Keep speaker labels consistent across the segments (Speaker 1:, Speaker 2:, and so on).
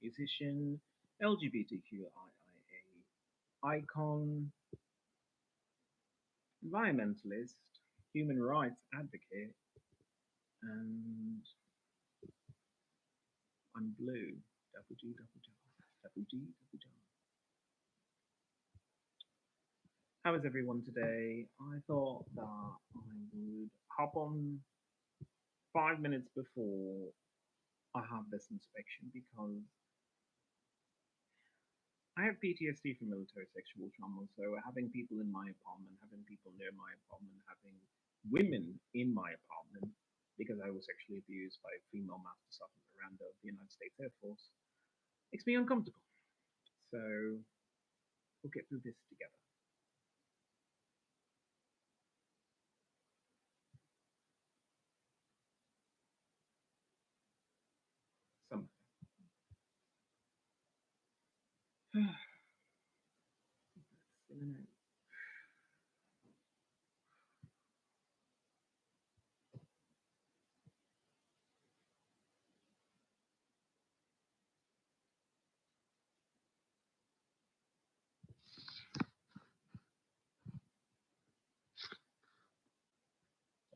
Speaker 1: musician, LGBTQIA icon, environmentalist, human rights advocate, and I'm blue. Double G, double G, double G, double G. How is everyone today? I thought that I would hop on 5 minutes before I have this inspection because I have PTSD from military sexual trauma. So having people in my apartment, having people near my apartment, having women in my apartment because I was sexually abused by a female master sergeant around the United States Air Force makes me uncomfortable. So we'll get through this together. Somehow.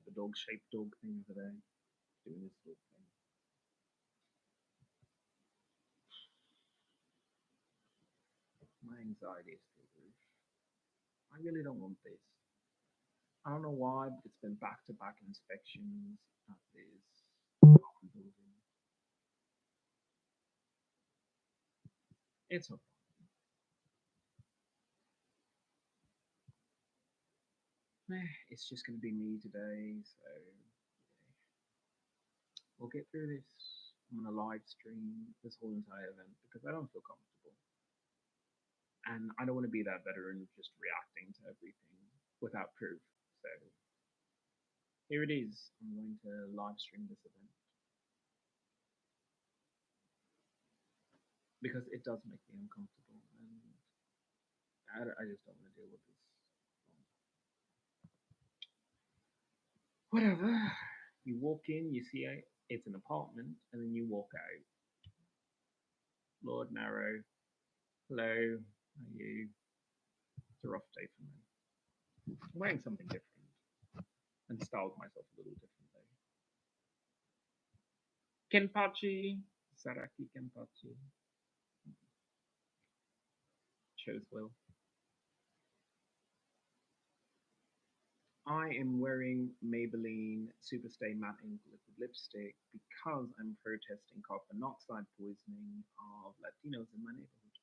Speaker 1: The dog-shaped dog thing over there, doing this dog thing. My anxiety is through the roof. I really don't want this. I don't know why, but it's been back-to-back inspections at this building. It's okay. It's just going to be me today, so we'll get through this. I'm going to live stream this whole entire event because I don't feel comfortable. And I don't want to be that veteran just reacting to everything without proof. So here it is. I'm going to live stream this event because it does make me uncomfortable, and I just don't want to deal with this. Whatever. You walk in, you see it's an apartment, and then you walk out. Lord Narrow, hello, how are you? It's a rough day for me. I'm wearing something different and styled myself a little differently. Kenpachi, Saraki Kenpachi. Chose well. I am wearing Maybelline Superstay Matte Ink Liquid Lipstick because I'm protesting carbon monoxide poisoning of Latinos in my neighborhood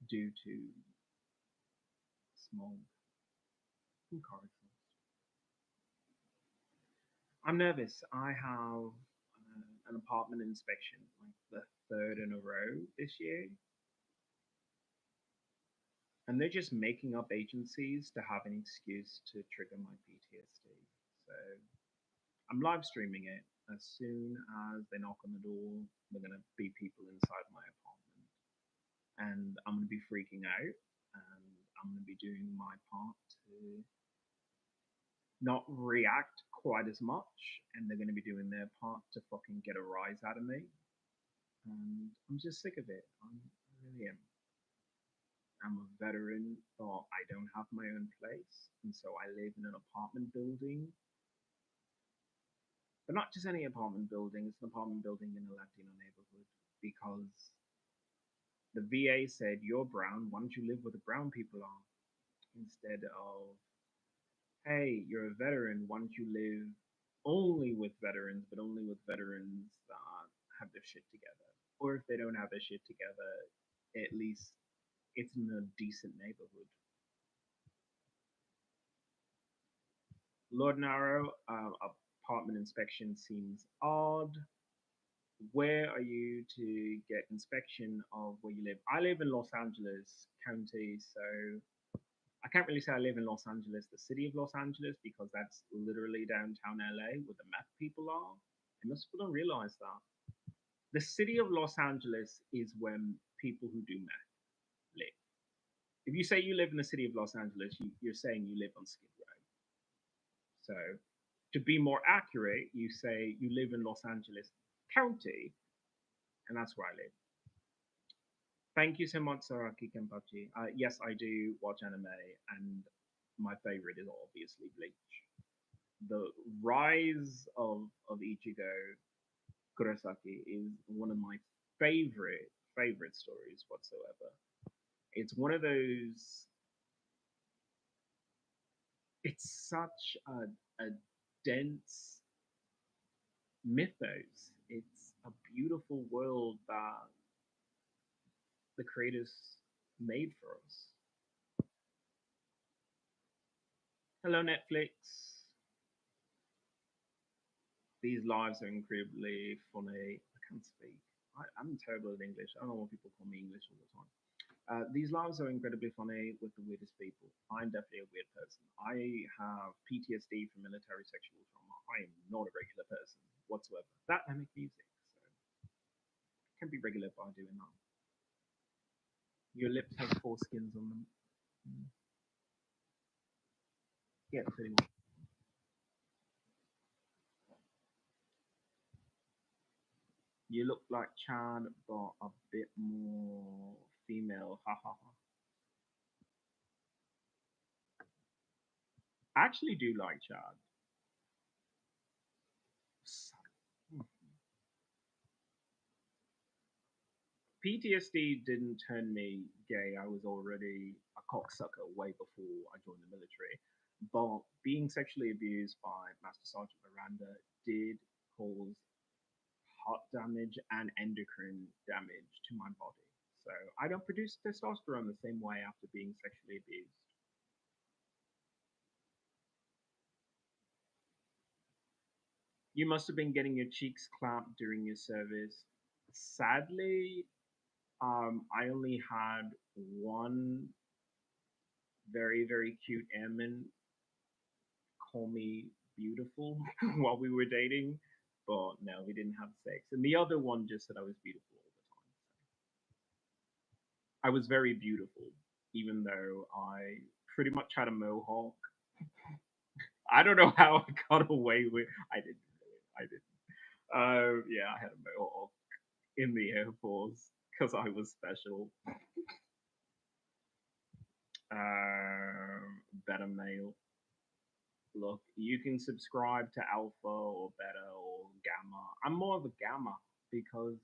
Speaker 1: due to smog and car exhaust. I'm nervous. I have an apartment inspection, like the third in a row this year, and they're just making up agencies to have an excuse to trigger my PTSD. So I'm live streaming it. As soon as they knock on the door, they're gonna be people inside my apartment, and I'm gonna be freaking out, and I'm gonna be doing my part to not react quite as much, and they're gonna be doing their part to fucking get a rise out of me. And I'm just sick of it. I really am. I'm a veteran, but I don't have my own place, and so I live in an apartment building. But not just any apartment building, it's an apartment building in a Latino neighborhood because the VA said, "You're brown, why don't you live where the brown people are?" Instead of, "Hey, you're a veteran, why don't you live only with veterans, but only with veterans that have their shit together? Or if they don't have their shit together, at least it's in a decent neighborhood." Lord Narrow, apartment inspection seems odd. Where are you to get inspection of where you live? I live in Los Angeles County, so I can't really say I live in Los Angeles, the city of Los Angeles, because that's literally downtown LA where the meth people are. And most people don't realize that. The city of Los Angeles is where people who do meth live. If you say you live in the city of Los Angeles, you're saying you live on Skid Row. So to be more accurate, you say you live in Los Angeles County, and that's where I live. Thank you so much, Saraki Kenpachi. Yes, I do watch anime, and my favorite is obviously Bleach. The rise of Ichigo Kurosaki is one of my favorite stories whatsoever. It's one of those. It's such a dense mythos. It's a beautiful world that the creators made for us. Hello, Netflix. These lives are incredibly funny. I can't speak. I'm terrible at English. I don't know why people call me English all the time. These lives are incredibly funny with the weirdest people. I'm definitely a weird person. I have PTSD from military sexual trauma. I am not a regular person whatsoever. That I make music, so I can be regular by doing that. Your lips have foreskins on them. Mm. Yeah, pretty much. You look like Chad, but a bit more female. Ha ha ha. I actually do like Chad. PTSD didn't turn me gay. I was already a cocksucker way before I joined the military. But being sexually abused by Master Sergeant Miranda did cause heart damage and endocrine damage to my body. So I don't produce testosterone the same way after being sexually abused. You must have been getting your cheeks clapped during your service. Sadly, I only had one very cute airman call me beautiful while we were dating, but no, we didn't have sex. And the other one just said I was beautiful all the time. I was very beautiful, even though I pretty much had a mohawk. I don't know how I got away with. I didn't. Really. I didn't. Yeah, I had a mohawk in the Air Force because I was special. Better male. Look, you can subscribe to Alpha or Beta or Gamma. I'm more of a Gamma because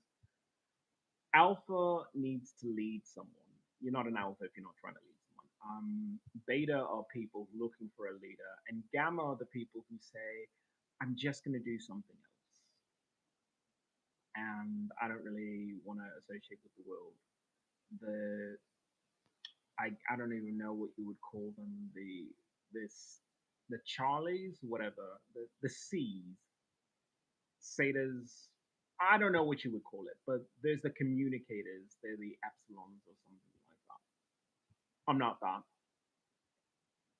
Speaker 1: Alpha needs to lead someone. You're not an Alpha if you're not trying to lead someone. Beta are people looking for a leader, and Gamma are the people who say, I'm just going to do something else. And I don't really want to associate with the world. The I don't even know what you would call them. This the Charlies, whatever, the C's, Satas. I don't know what you would call it, but there's the communicators. They're the epsilons or something like that. I'm not that.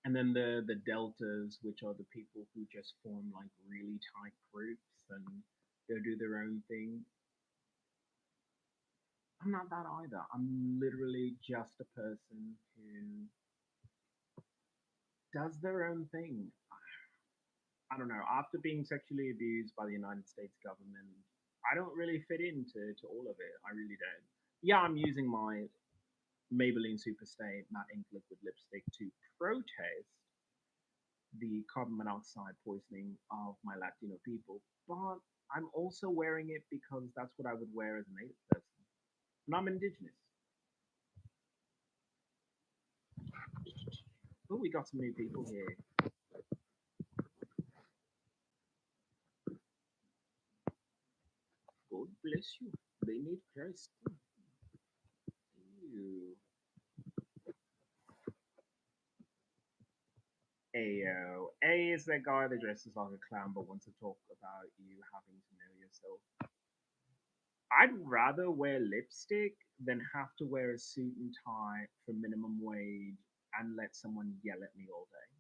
Speaker 1: And then the deltas, which are the people who just form like really tight groups and go do their own thing. I'm not that either. I'm literally just a person who does their own thing. I don't know. After being sexually abused by the United States government, I don't really fit into to all of it. I really don't. Yeah, I'm using my Maybelline Superstay matte ink liquid lipstick to protest the carbon monoxide poisoning of my Latino people, but I'm also wearing it because that's what I would wear as a native person. And I'm indigenous. Oh, we got some new people here. God bless you. They need Christ. Ew. Ayo. A is that guy that dresses like a clown but wants to talk about you having to know yourself. I'd rather wear lipstick than have to wear a suit and tie for minimum wage and let someone yell at me all day.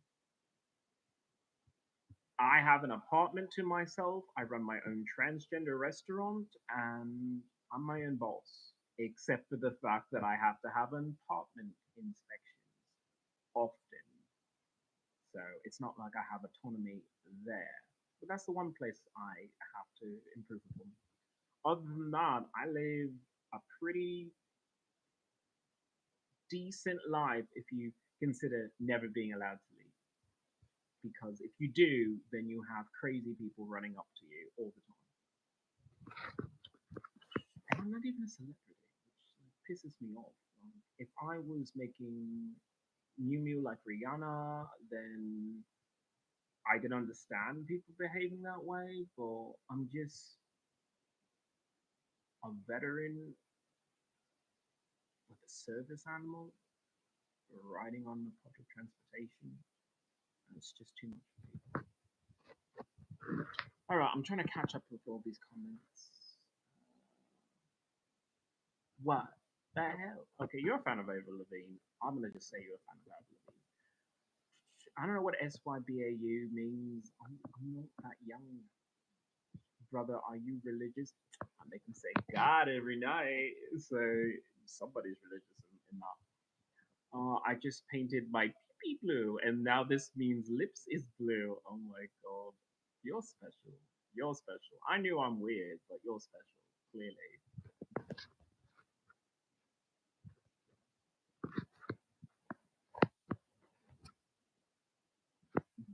Speaker 1: I have an apartment to myself. I run my own transgender restaurant and I'm my own boss. Except for the fact that I have to have an apartment inspections often. So it's not like I have autonomy there. But that's the one place I have to improve upon. Other than that, I live a pretty decent life if you consider never being allowed to leave. Because if you do, then you have crazy people running up to you all the time. And I'm not even a celebrity, which pisses me off. If I was making Mew like Rihanna, then I can understand people behaving that way, but I'm just a veteran with a service animal riding on the public transportation, and it's just too much for me. All right, I'm trying to catch up with all these comments. What the hell? Okay, you're a fan of Avril Lavigne. I'm gonna just say you're a fan of Avril Lavigne. I don't know what SYBAU means. I'm not that young. Brother, are you religious? I make them say God every night. So somebody's religious in that. I just painted my pee blue, and now this means lips is blue. Oh my god. You're special. You're special. I knew I'm weird, but you're special, clearly.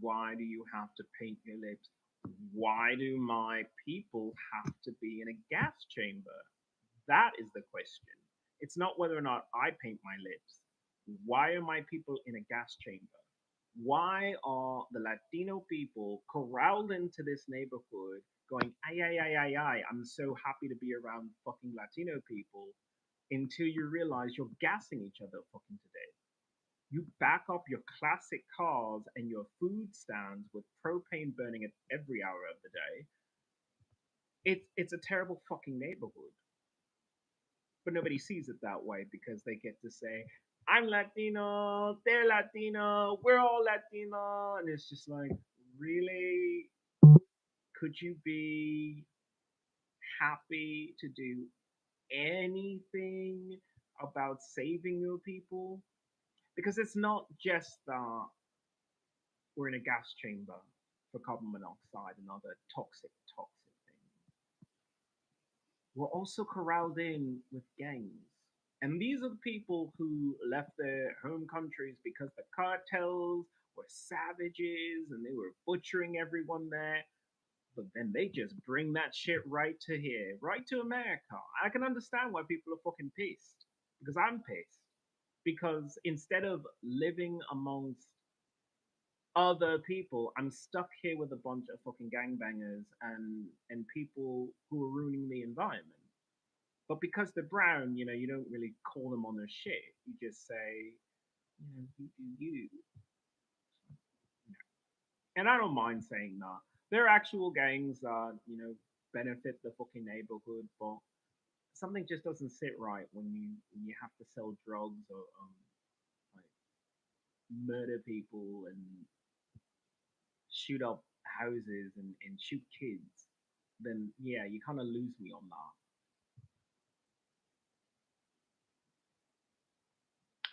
Speaker 1: Why do you have to paint your lips? Why do my people have to be in a gas chamber? That is the question. It's not whether or not I paint my lips. Why are my people in a gas chamber? Why are the Latino people corralled into this neighborhood going, ay, ay, ay, ay, ay, I'm so happy to be around fucking Latino people until you realize you're gassing each other fucking to death. You back up your classic cars and your food stands with propane burning at every hour of the day. It's a terrible fucking neighborhood. But nobody sees it that way because they get to say, I'm Latino, they're Latino, we're all Latino. And it's just like, really? Could you be happy to do anything about saving your people? Because it's not just that we're in a gas chamber for carbon monoxide and other toxic things. We're also corralled in with gangs. And these are the people who left their home countries because the cartels were savages and they were butchering everyone there. But then they just bring that shit right to here, right to America. I can understand why people are fucking pissed. Because I'm pissed. Because instead of living amongst other people, I'm stuck here with a bunch of fucking gangbangers and people who are ruining the environment. But because they're brown, you don't really call them on their shit. You just say, you do you. And I don't mind saying that. There are actual gangs that, benefit the fucking neighborhood, but something just doesn't sit right when you have to sell drugs or like murder people and shoot up houses and shoot kids. Then yeah, you kind of lose me on that.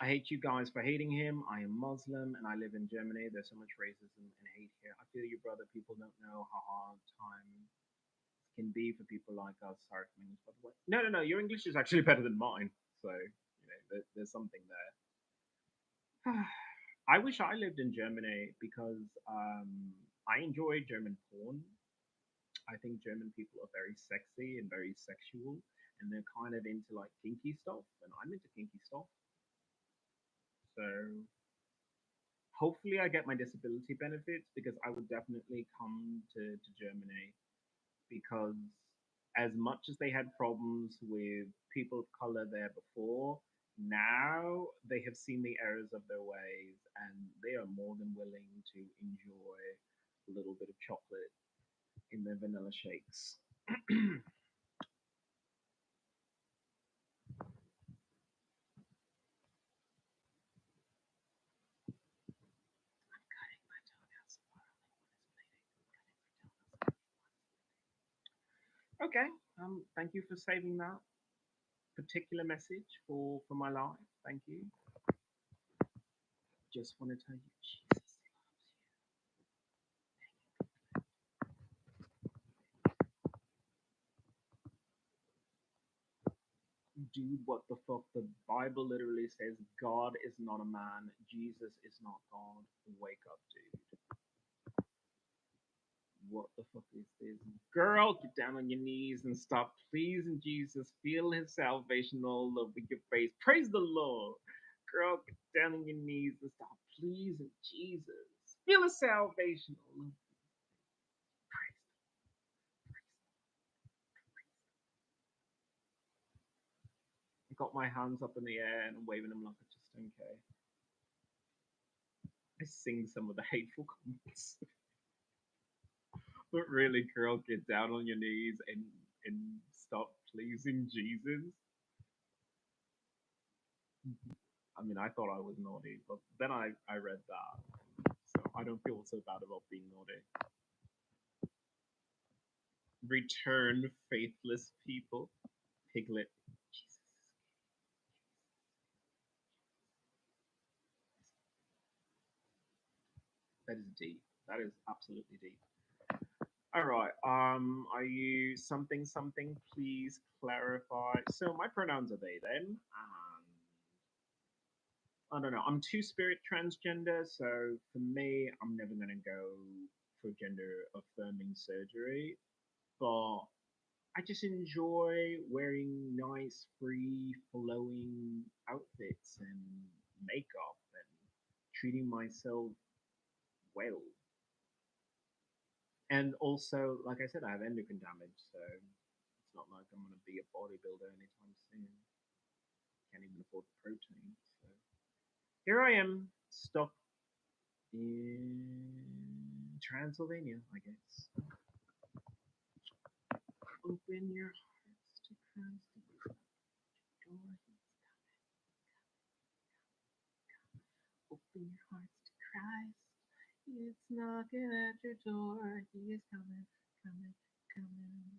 Speaker 1: I hate you guys for hating him. I am Muslim and I live in Germany. There's so much racism and hate here. I feel you, brother. People don't know how hard time can be for people like us. Sorry for my English, by the way. No, no, no. Your English is actually better than mine. So, there's something there. I wish I lived in Germany because I enjoy German porn. I think German people are very sexy and very sexual, and they're kind of into like kinky stuff, and I'm into kinky stuff. So hopefully I get my disability benefits because I would definitely come to Germany because as much as they had problems with people of color there before, now they have seen the errors of their ways and they are more than willing to enjoy a little bit of chocolate in their vanilla shakes. Okay, thank you for saving that particular message for my life. Thank you. Just want to tell you, Jesus dude, what the fuck? The Bible literally says God is not a man, Jesus is not God. Wake up, dude. What the fuck is this? Girl, get down on your knees and stop pleasing Jesus. Feel his salvation all over your face. Praise the Lord. Girl, get down on your knees and stop pleasing Jesus. Feel his salvation all over. I got my hands up in the air and I'm waving them like I just don't care. I sing some of the hateful comments. But really, girl, get down on your knees and stop pleasing Jesus. I mean, I thought I was naughty, but then I read that, so I don't feel so bad about being naughty. Return, faithless people. Piglet. Jesus. That is deep. That is absolutely deep. All right. Are you something something? Please clarify. So my pronouns are they them. I don't know. I'm two spirit transgender, so for me, I'm never gonna go for gender affirming surgery. But I just enjoy wearing nice, free, flowing outfits and makeup and treating myself well. And also, like I said, I have endocrine damage, so it's not like I'm going to be a bodybuilder anytime soon. Can't even afford the protein. So here I am, stuck in Transylvania, I guess. Open your hearts to Christ. Open your hearts to Christ. It's knocking at your door. He is coming, coming, coming.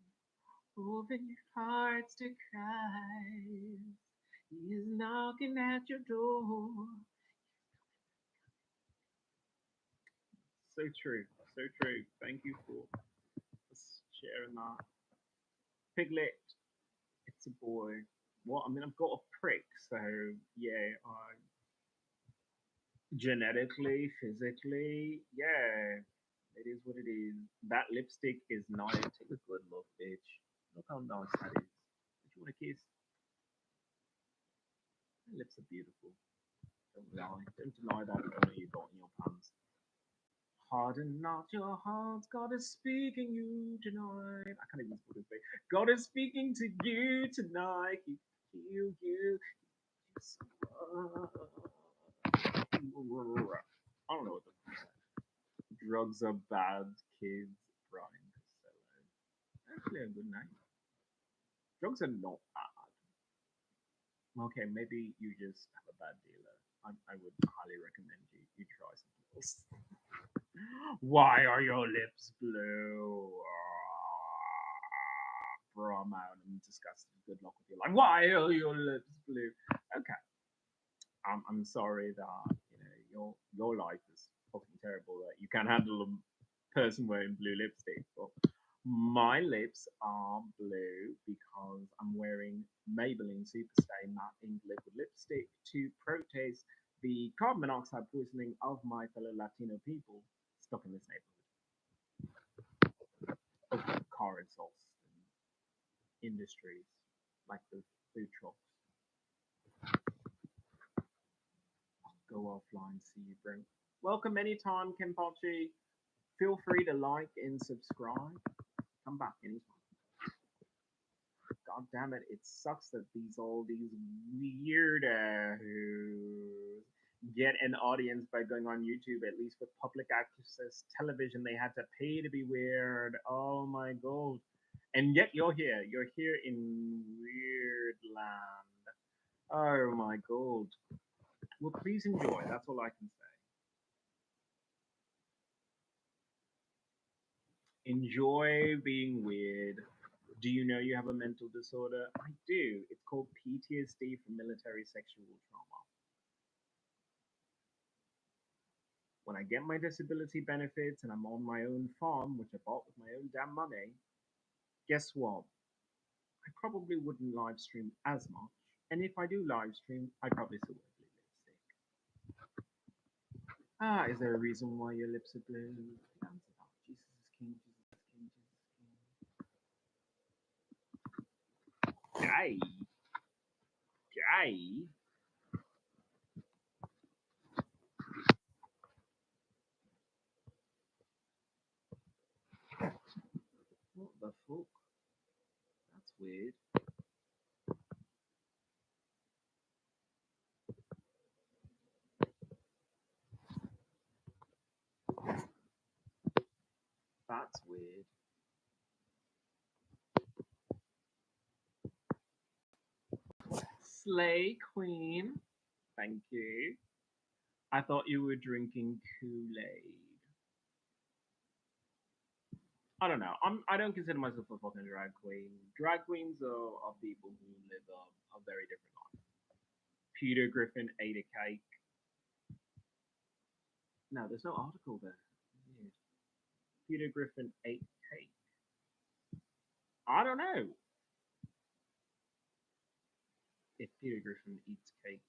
Speaker 1: Open your hearts to Christ. He is knocking at your door. So true. So true. Thank you for sharing that. Piglet, it's a boy. Well, I mean, I've got a prick, so yeah, genetically, physically, yeah, it is what it is. That lipstick is nice. Take a good look, bitch. Look how nice that is. Do you want a kiss? My lips are beautiful. Don't lie. Don't deny that only you got in your pants. Harden not your hearts. God is speaking you tonight. I can't even speak this way. God is speaking to you tonight. You. I don't know what the drugs are bad. Kids, Brian Costello. Actually, a good name. Drugs are not bad. Okay, maybe you just have a bad dealer. I would highly recommend you try something else. Why are your lips blue? Bro, I'm out. I'm disgusted. Good luck with your life. Why are your lips blue? Okay, I'm sorry that your life is fucking terrible. That you can't handle a person wearing blue lipstick. But my lips are blue because I'm wearing Maybelline Superstay Matte Ink Liquid Lipstick to protest the carbon monoxide poisoning of my fellow Latino people stuck in this neighborhood of car exhaust and industries like the food trucks. I'll go offline, see you, bro. Welcome anytime, Kenpachi. Feel free to like and subscribe. Come back anytime. God damn it, it sucks that all these weirdos get an audience by going on YouTube. At least with public access television, they had to pay to be weird. Oh my god. And yet you're here. You're here in weird land. Oh my god. Well, please enjoy. That's all I can say. Enjoy being weird. Do you know you have a mental disorder? I do. It's called PTSD from military sexual trauma. When I get my disability benefits and I'm on my own farm, which I bought with my own damn money, guess what? I probably wouldn't live stream as much, And if I do live stream, I probably still wear blue lipstick. Ah, is there a reason why your lips are blue? The answer is, Jesus is king, Jesus is king, Jesus is king. Gay. Gay. What the fuck? That's weird. That's weird. Slay Queen. Thank you. I thought you were drinking Kool-Aid. I don't know. I don't consider myself a fucking drag queen. Drag queens are people who live a very different life. Peter Griffin ate a cake. No, there's no article there. Weird. Peter Griffin ate cake. I don't know if Peter Griffin eats cake.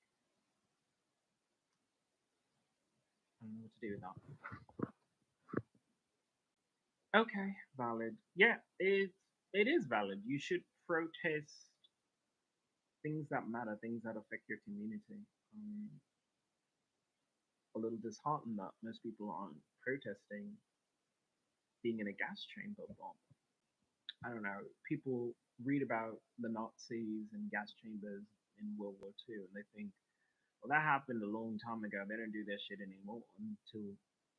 Speaker 1: I don't know what to do with that. Okay, valid. Yeah, it is valid. You should protest things that matter, things that affect your community. A little disheartened that most people aren't protesting being in a gas chamber bomb. I don't know. People read about the Nazis and gas chambers in World War II, and they think, well, that happened a long time ago. They don't do that shit anymore until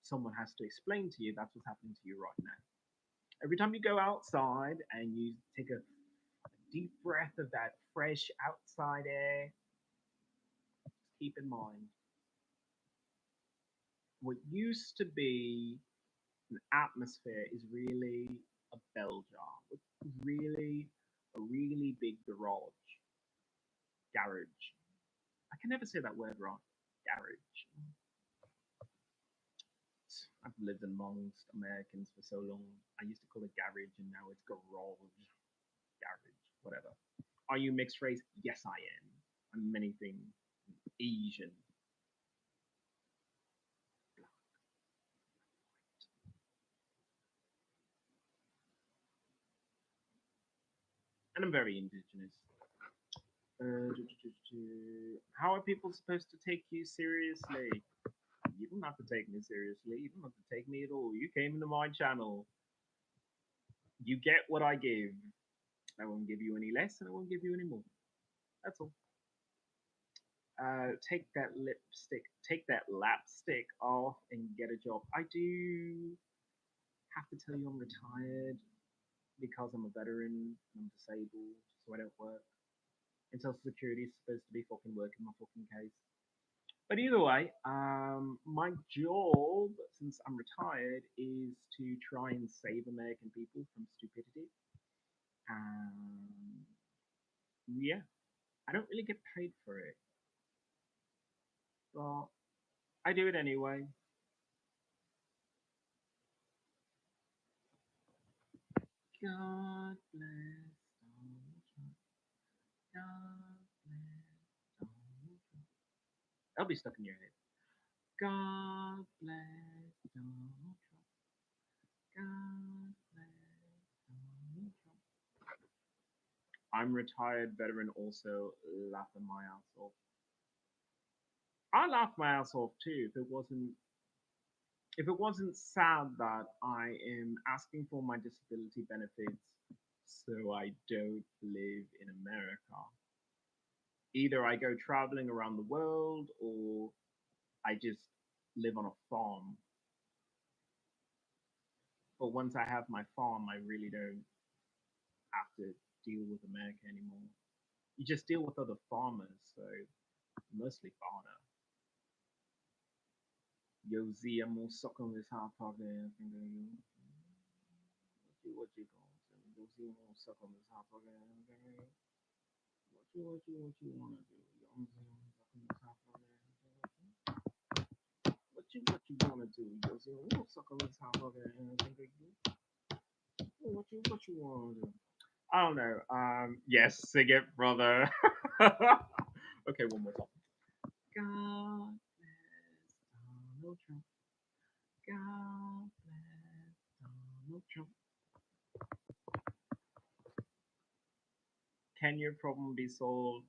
Speaker 1: someone has to explain to you that's what's happening to you right now. Every time you go outside and you take a deep breath of that fresh outside air, keep in mind what used to be an atmosphere is really a bell jar. It's really a really big garage. I can never say that word right. Garage. I've lived amongst Americans for so long. I used to call it garage, and now it's garage. Garage, whatever. Are you mixed race? Yes, I am. I'm many things. Asian. And I'm very indigenous. How are people supposed to take you seriously? You don't have to take me seriously. You don't have to take me at all. You came into my channel. You get what I give. I won't give you any less, and I won't give you any more. That's all. Take that take that lapstick off, and get a job. I do have to tell you I'm retired because I'm a veteran and I'm disabled, so I don't work. And Social Security is supposed to be fucking working my fucking case. But either way, my job, since I'm retired, is to try and save American people from stupidity. Um, yeah, I don't really get paid for it, but I do it anyway. God bless Donald Trump. God bless Donald Trump. That'll be stuck in your head. God bless Donald Trump. God bless Donald Trump. I'm retired veteran, also laughing my ass off. I laugh my ass off too if it wasn't sad that I am asking for my disability benefits so I don't live in America. Either I go traveling around the world or I just live on a farm. But once I have my farm, I really don't have to deal with America anymore. You just deal with other farmers, so mostly fauna. Yo, Z, I'm gonna suck on this hot pocket. I think you. What you going to? Yo, Z, I'm gonna suck on this hot pocket. What you wanna do? Yo, Z, I'm gonna suck on this hot pocket. What you wanna do? Yo, Z, I'm gonna suck on this hot pocket. What you wanna do? I don't know. Yes, sing it, brother. Okay, one more time. God bless Donald Trump. God bless Donald Trump. Can your problem be solved,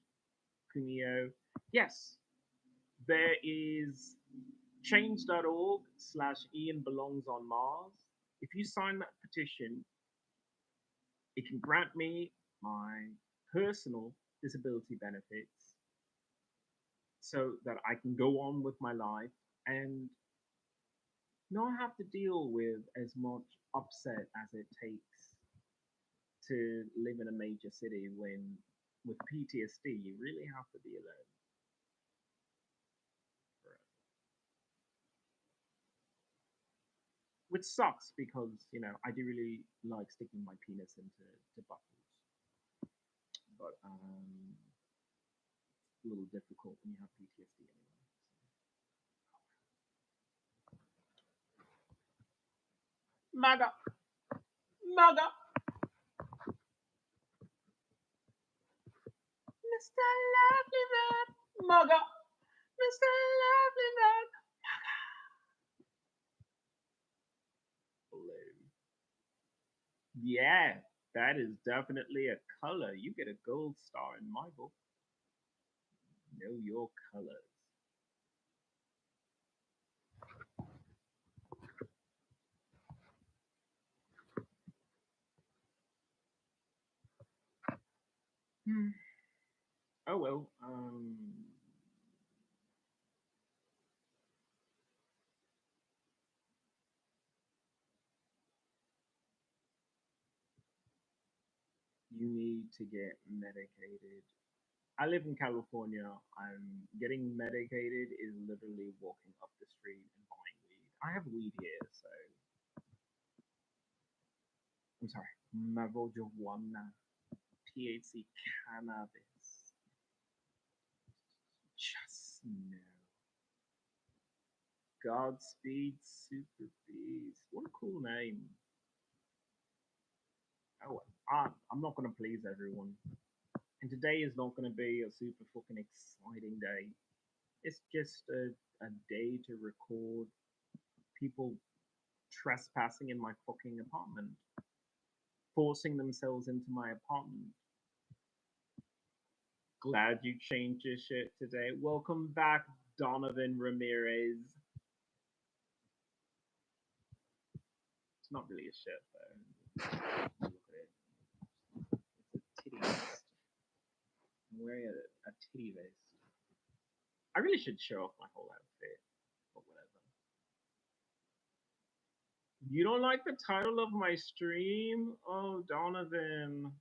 Speaker 1: Kunio? Yes, there is change.org/Ian belongs on Mars. If you sign that petition, it can grant me my personal disability benefits so that I can go on with my life and not have to deal with as much upset as it takes to live in a major city when with PTSD you really have to be alone forever. Which sucks because, I do really like sticking my penis into buttholes. But it's a little difficult when you have PTSD anyway. MAGA! MAGA! Mr. Lovely Man! MAGA! Mr. Lovely Man! Blue. Yeah, that is definitely a color. You get a gold star in my book. Know your colors. Hmm. Oh well. You need to get medicated. I live in California. I'm getting medicated is literally walking up the street and buying weed. I have weed here, so I'm sorry. Marijuana, THC cannabis. Just no. Godspeed Super Beast. What a cool name. Oh, I'm not gonna please everyone. And today is not gonna be a super fucking exciting day. It's just a day to record people trespassing in my fucking apartment, forcing themselves into my apartment. Glad you changed your shit today. Welcome back, Donovan Ramirez. It's not really a shirt though. Look at it. It's a titty vest. I'm wearing a titty vest. I really should show off my whole outfit, but whatever. You don't like the title of my stream? Oh, Donovan. Oh,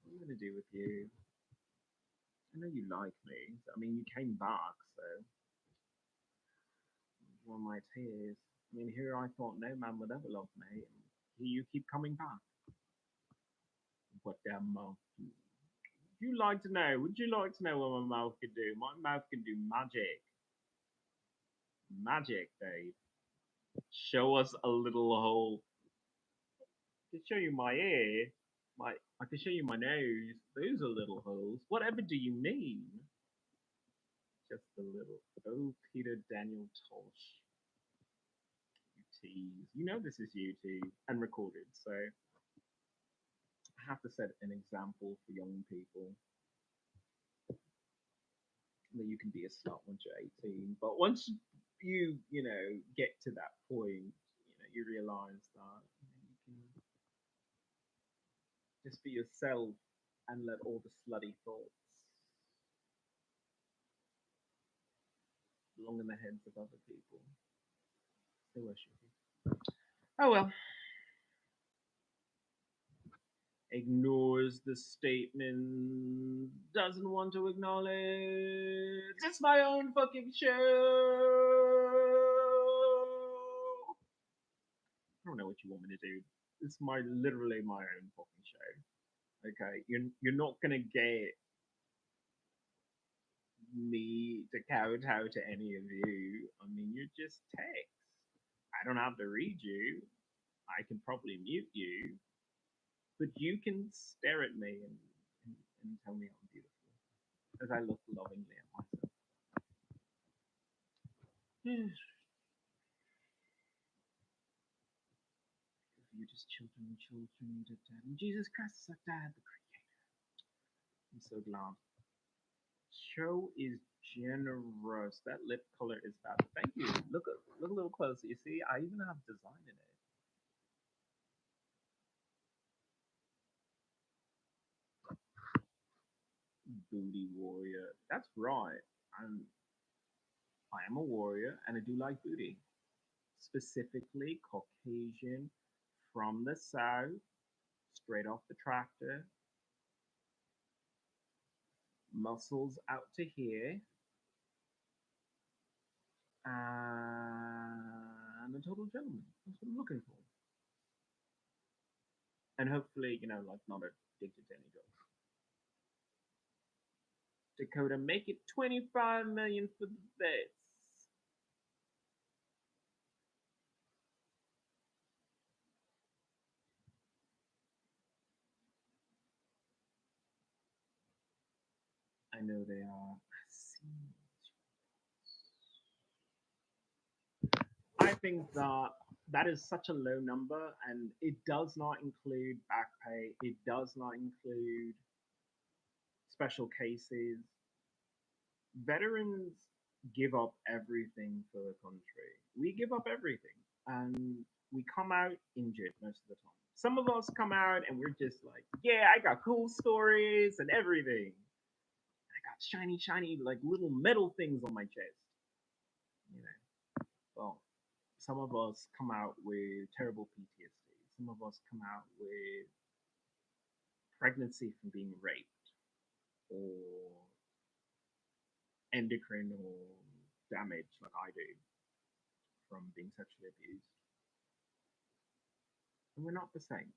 Speaker 1: what am I gonna do with you? I know you like me. I mean, you came back, so one of my tears. I mean, here I thought no man would ever love me, and here you keep coming back. What damn mouth? Would you like to know? Would you like to know what my mouth can do? My mouth can do magic. Magic, Dave. Show us a little hole. I can show you my ear. I can show you my nose. Those are little holes. Whatever do you mean? Just a little. Oh, Peter Daniel Tosh. You tease. You know this is YouTube and recorded, so I have to set an example for young people that you can be a slut once you're 18. But once you get to that point, you realize that you can just be yourself and let all the slutty thoughts belong in the heads of other people. They worship you. Oh well. Ignores the statement, doesn't want to acknowledge. It's my own fucking show. I don't know what you want me to do. It's literally my own fucking show. Okay, you're not gonna get me to kowtow to any of you. I mean, you're just text. I don't have to read you. I can probably mute you, but you can stare at me and tell me I'm beautiful as I look lovingly at myself. You're just children and children need a dad. And Jesus Christ is our dad, the creator. I'm so glad. Show is generous. That lip color is bad. Thank you. Look a little closer. You see, I even have design in it. Booty warrior. That's right. I am a warrior and I do like booty. Specifically Caucasian from the south, straight off the tractor, muscles out to here, and a total gentleman. That's what I'm looking for. And hopefully, like not addicted to any drugs. Dakota, make it 25 million for the vets. I know they are. I think that is such a low number, and it does not include back pay. It does not include special cases. Veterans give up everything for the country. We give up everything, and we come out injured most of the time. Some of us come out and we're just like, yeah, I got cool stories and everything. I got shiny, shiny, like little metal things on my chest. You know, well, some of us come out with terrible PTSD. Some of us come out with pregnancy from being raped or endocrine or damage, like I do, from being sexually abused. And we're not the same.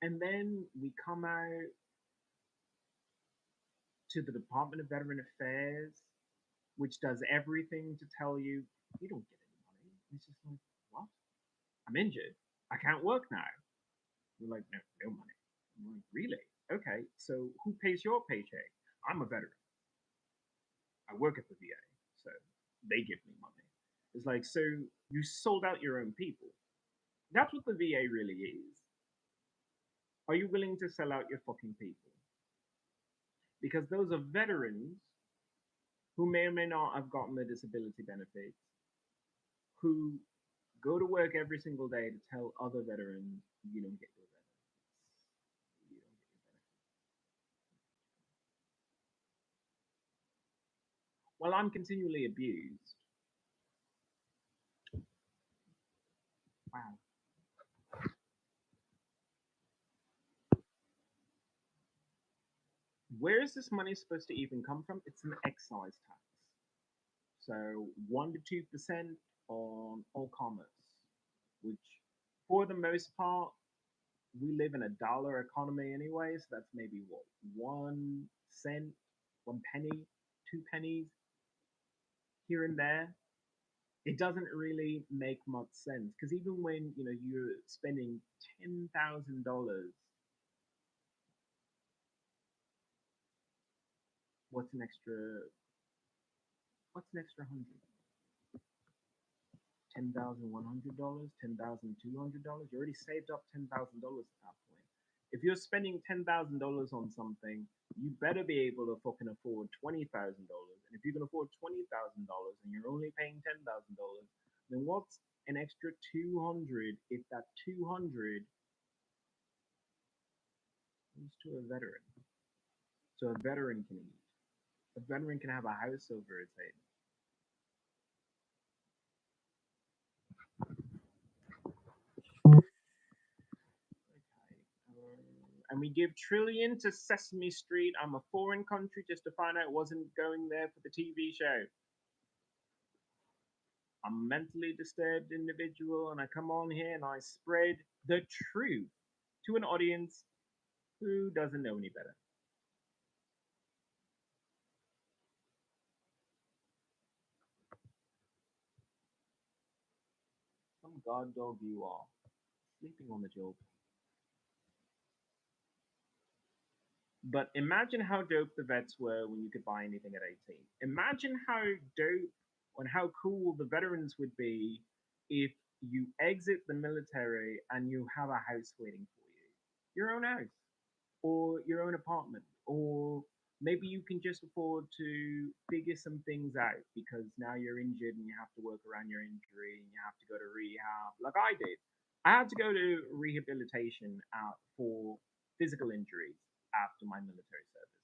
Speaker 1: And then we come out to the Department of Veteran Affairs, which does everything to tell you you don't get any money. It's just like, what? I'm injured. I can't work now. You're like, no, no money. I'm like, really? Okay, so who pays your paycheck? I'm a veteran. I work at the VA, so they give me money. It's like, so you sold out your own people. That's what the VA really is. Are you willing to sell out your fucking people? Because those are veterans who may or may not have gotten their disability benefits, who go to work every single day to tell other veterans you don't get your benefits. You don't get your benefits. While I'm continually abused. Wow. Where is this money supposed to even come from? It's an excise tax. So 1 to 2% on all commerce, which for the most part, we live in a dollar economy anyway, so that's maybe what, 1 cent, 1 penny, 2 pennies here and there. It doesn't really make much sense because even when you're spending $10,000, what's an extra? What's an extra hundred? $10,100, $10,200. You already saved up $10,000 at that point. If you're spending $10,000 on something, you better be able to fucking afford $20,000. And if you can afford $20,000 and you're only paying $10,000, then what's an extra 200 if that 200 goes to a veteran? So a veteran can eat. A veteran can have a house over its head. And we give trillion to Sesame Street. I'm a foreign country just to find out it wasn't going there for the TV show. I'm a mentally disturbed individual and I come on here and I spread the truth to an audience who doesn't know any better. Some god dog you are, sleeping on the job. But imagine how dope the vets were when you could buy anything at 18. Imagine how dope and how cool the veterans would be if you exit the military and you have a house waiting for you. Your own house, or your own apartment, or maybe you can just afford to figure some things out because now you're injured and you have to work around your injury and you have to go to rehab, like I did. I had to go to rehabilitation out for physical injuries after my military service.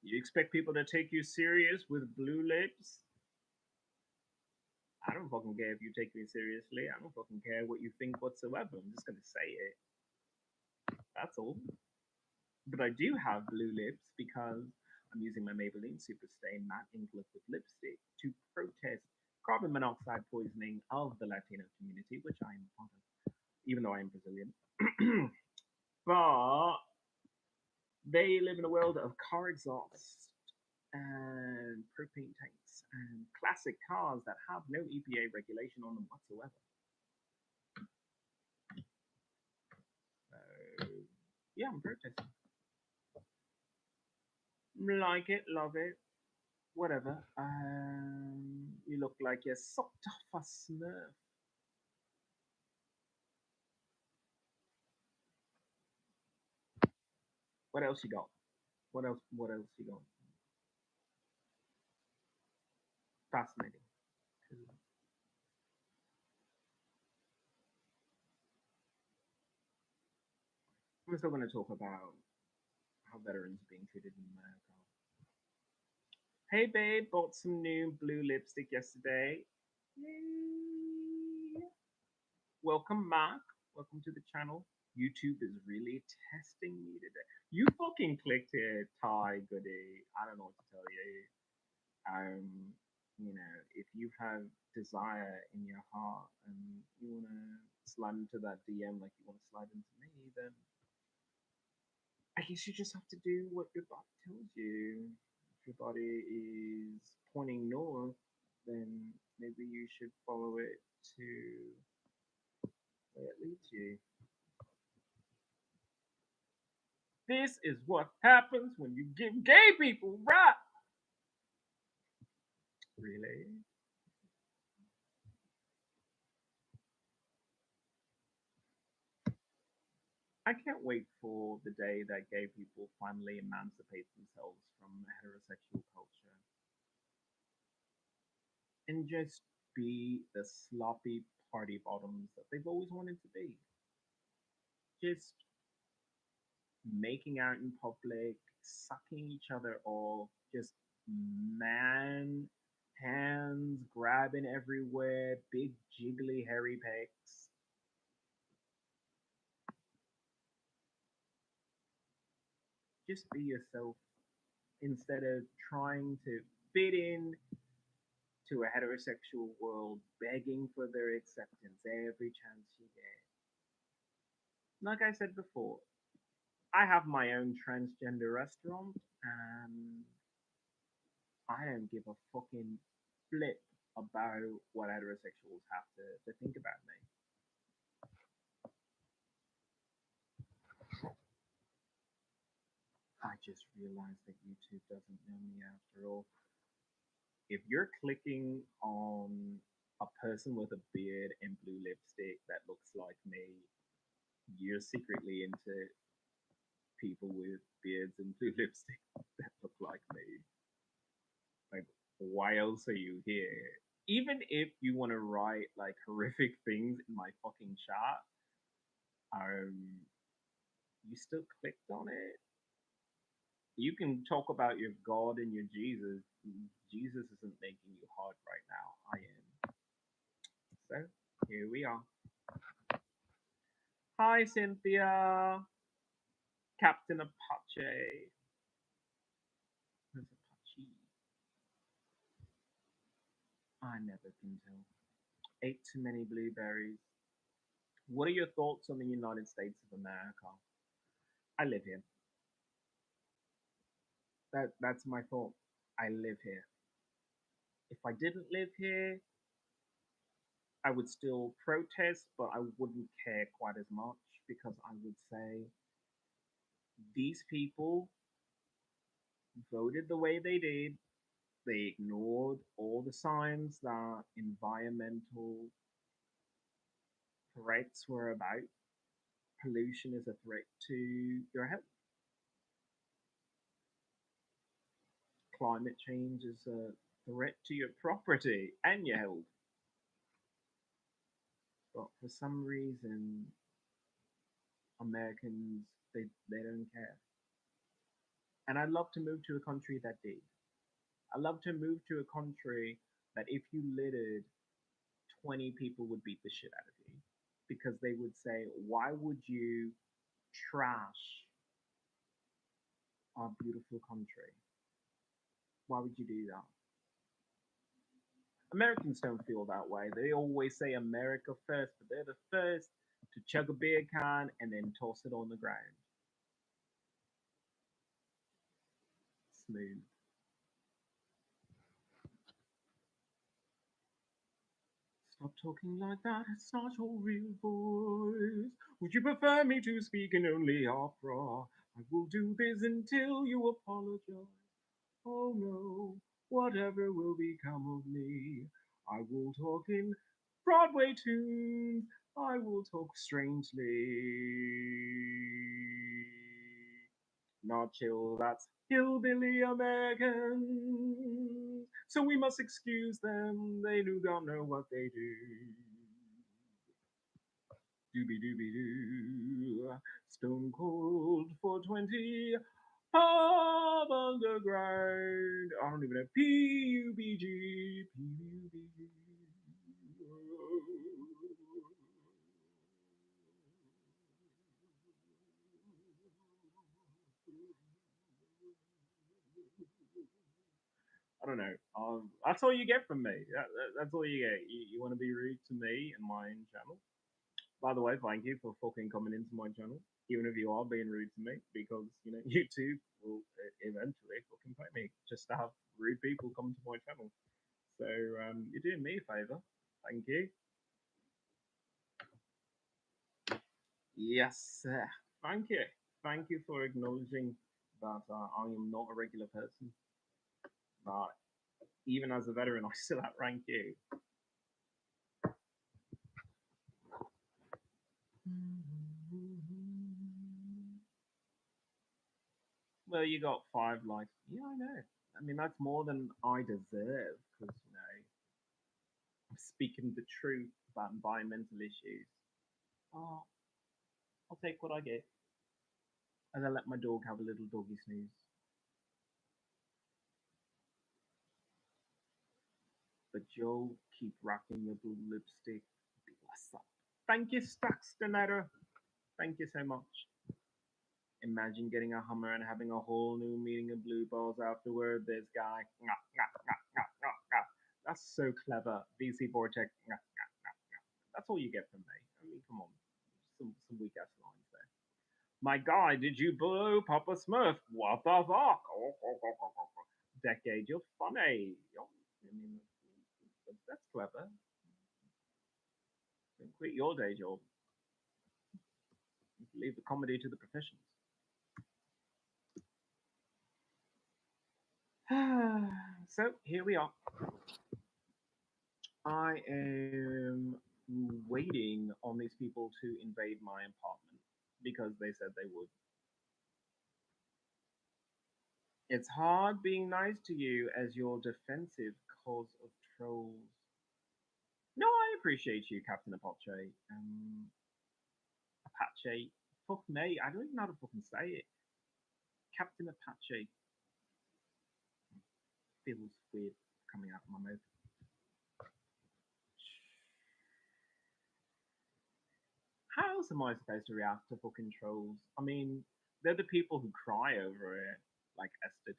Speaker 1: You expect people to take you serious with blue lips? I don't fucking care if you take me seriously. I don't fucking care what you think whatsoever. I'm just gonna say it. That's all. But I do have blue lips because I'm using my Maybelline Super Stay Matte Ink Liquid Lipstick to protest carbon monoxide poisoning of the Latino community, which I am part of, even though I am Brazilian. But they live in a world of car exhaust and propane tanks and classic cars that have no EPA regulation on them whatsoever. So, yeah, I'm protesting. Like it, love it, whatever. You look like you're sucked off a smurf. What else you got? What else? What else you got? Fascinating. I'm still going to talk about how veterans are being treated in America. Hey, babe, bought some new blue lipstick yesterday. Yay. Welcome, Mark. Welcome to the channel. YouTube is really testing me today. You fucking clicked it, Ty Goody. I don't know what to tell you. Um, if you have desire in your heart and you want to slide into that DM like you want to slide into me, then I guess you just have to do what your body tells you. If your body is pointing north, then maybe you should follow it to where it leads you. This is what happens when you give gay people right. Really? I can't wait for the day that gay people finally emancipate themselves from heterosexual culture and just be the sloppy party bottoms that they've always wanted to be. Just making out in public, sucking each other off, just man hands grabbing everywhere, big jiggly hairy pecs. Just be yourself instead of trying to fit in to a heterosexual world, begging for their acceptance every chance you get. Like I said before, I have my own transgender restaurant, and I don't give a fucking flip about what heterosexuals have to think about me. I just realized that YouTube doesn't know me after all. If you're clicking on a person with a beard and blue lipstick that looks like me, you're secretly into people with beards and blue lipstick that look like me. Like, why else are you here? Even if you want to write like horrific things in my fucking chat, you still clicked on it. You can talk about your God and your Jesus. Jesus isn't making you hard right now. I am. So here we are. Hi, Cynthia. Captain Apache. Who's Apache? I never can tell. Ate too many blueberries. What are your thoughts on the United States of America? I live here. That's my thought. I live here. If I didn't live here, I would still protest, but I wouldn't care quite as much because I would say these people voted the way they did. They ignored all the signs that environmental threats were about. Pollution is a threat to your health. Climate change is a threat to your property and your health. But for some reason, Americans they don't care. And I'd love to move to a country that did. I'd love to move to a country that if you littered, 20 people would beat the shit out of you because they would say, "Why would you trash our beautiful country? Why would you do that?" Americans don't feel that way. They always say America first, but they're the first to chug a beer can and then toss it on the ground. Smooth. Stop talking like that, it's not your real voice. Would you prefer me to speak in only opera? I will do this until you apologize. Oh no, whatever will become of me? I will talk in Broadway tunes. I will talk strangely. Not chill, that's hillbilly Americans. So we must excuse them, they do not know what they do. Doobie doobie doo. Stone cold 420. Pub underground. I don't even know. PUBG. PUBG. I don't know. That's all you get from me. That's all you get. You want to be rude to me and my channel? By the way, thank you for fucking coming into my channel, even if you are being rude to me, because you know YouTube will eventually fucking pay me just to have rude people come to my channel. So you're doing me a favor. Thank you. Yes, thank you. Thank you for acknowledging that I am not a regular person. That even as a veteran, I still outrank you. Well, you got 5 likes. Yeah, I know. I mean, that's more than I deserve because, you know, I'm speaking the truth about environmental issues. Oh, I'll take what I get. And I let my dog have a little doggy snooze. But Joe, keep rocking your blue lipstick. Bless up. Thank you, Staxtonator. Thank you so much. Imagine getting a Hummer and having a whole new meeting of blue balls afterward. This guy. That's so clever. VC Vortex. That's all you get from me. I mean, come on. Some weak ass lines there. My guy, did you blow Papa Smurf? What the fuck? Decade, you're funny. I mean, that's clever. Don't quit your day job. Leave the comedy to the professions. So here we are. I am waiting on these people to invade my apartment because they said they would. It's hard being nice to you as you're defensive cause of trolls. No, I appreciate you, Captain Apache. Apache. Fuck me, I don't even know how to fucking say it. Captain Apache feels weird coming out of my mouth. How else am I supposed to react to fucking trolls? I mean, they're the people who cry over it, like Esther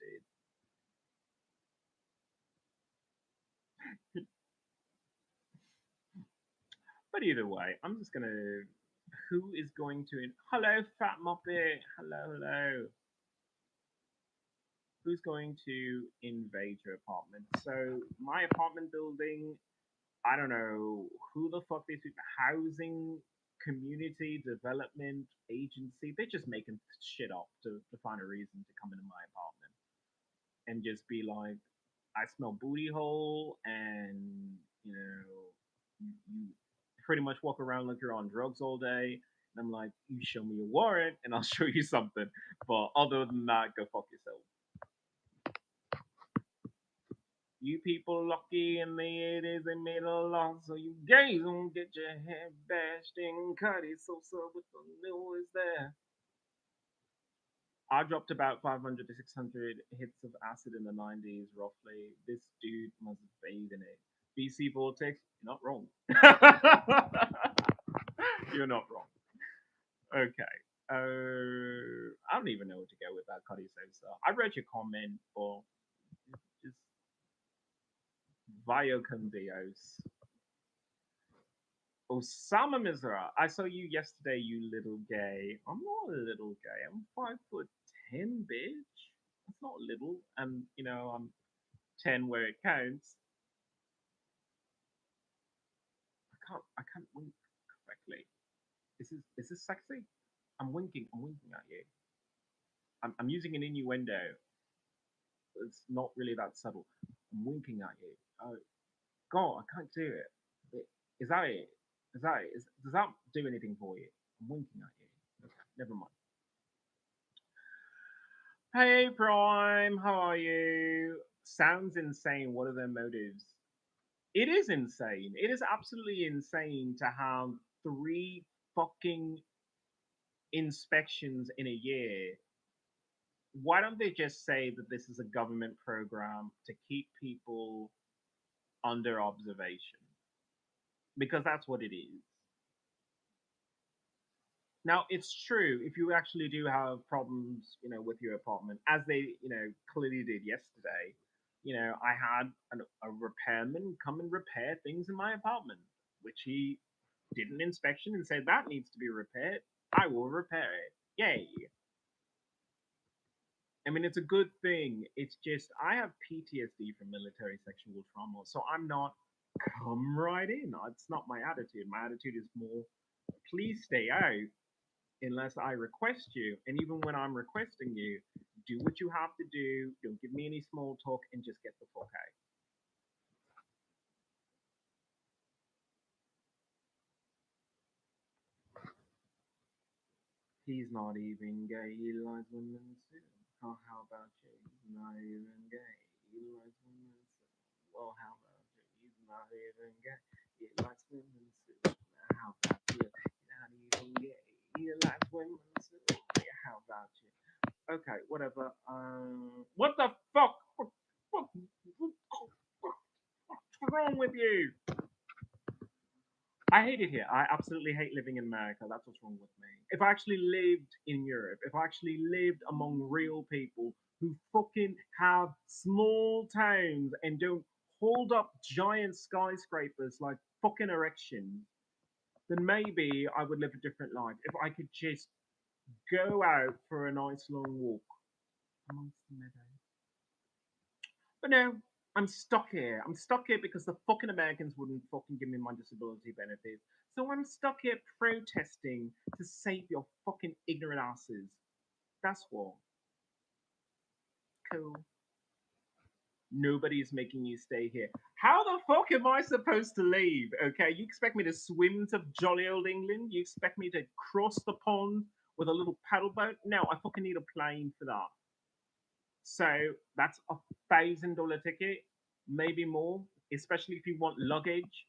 Speaker 1: did. But either way, I'm just gonna. Who is going to? Hello, Fat Muppet. Hello, hello. Who's going to invade your apartment? So my apartment building, I don't know who the fuck these people, housing community development agency, they're just making shit up to find a reason to come into my apartment and just be like, I smell booty hole, and you know, you pretty much walk around like you're on drugs all day. And I'm like, you show me a warrant, and I'll show you something. But other than that, go fuck yourself. You people lucky in the 80s they made a law, so you gays won't get your head bashed in. Cuddy so with the noise there. I dropped about 500 to 600 hits of acid in the 90s, roughly. This dude must bathe in it. BC Vortex, you're not wrong. You're not wrong. Okay. I don't even know where to go with that, Cuddy Sosa. I read your comment, but just via con Dios. Osama Mizra, I saw you yesterday, you little gay. I'm not a little gay. I'm 5'10", bitch. That's not little, and you know I'm 10 where it counts. I can't wink correctly. Is this sexy? I'm winking. I'm winking at you. I'm using an innuendo. It's not really that subtle. I'm winking at you. Oh God, I can't do it. Is that it? Is that it? Does that do anything for you? I'm winking at you. Okay, never mind. Hey Prime, how are you? Sounds insane. What are their motives? It is insane. It is absolutely insane to have three fucking inspections in a year. Why don't they just say that this is a government program to keep people under observation? Because that's what it is. Now, it's true if you actually do have problems, with your apartment, as they, clearly did yesterday. I had a repairman come and repair things in my apartment, which he did an inspection and said that needs to be repaired. I will repair it. Yay. I mean, it's a good thing. It's just I have PTSD from military sexual trauma, so I'm not come right in. It's not my attitude. My attitude is more, please stay out unless I request you. And even when I'm requesting you, do what you have to do. Don't give me any small talk and just get the fuck out. He's not even gay. He likes women too. Oh, how about you? He's not even gay. He likes women too. Well, how about you? He's not even gay. He likes women too. How about you? He's not even gay. He likes women too. How about you? Okay, whatever. What the fuck? What's wrong with you? I hate it here. I absolutely hate living in America. That's what's wrong with me. If I actually lived in Europe, if I actually lived among real people who fucking have small towns and don't hold up giant skyscrapers like fucking erections, then maybe I would live a different life. If I could just go out for a nice long walk amongst the meadows. But no, I'm stuck here. I'm stuck here because the fucking Americans wouldn't fucking give me my disability benefits. So I'm stuck here protesting to save your fucking ignorant asses. That's what. Cool. Nobody's making you stay here. How the fuck am I supposed to leave? Okay, you expect me to swim to jolly old England? You expect me to cross the pond with a little paddle boat? No, I fucking need a plane for that. So that's $1,000 ticket, maybe more, especially if you want luggage.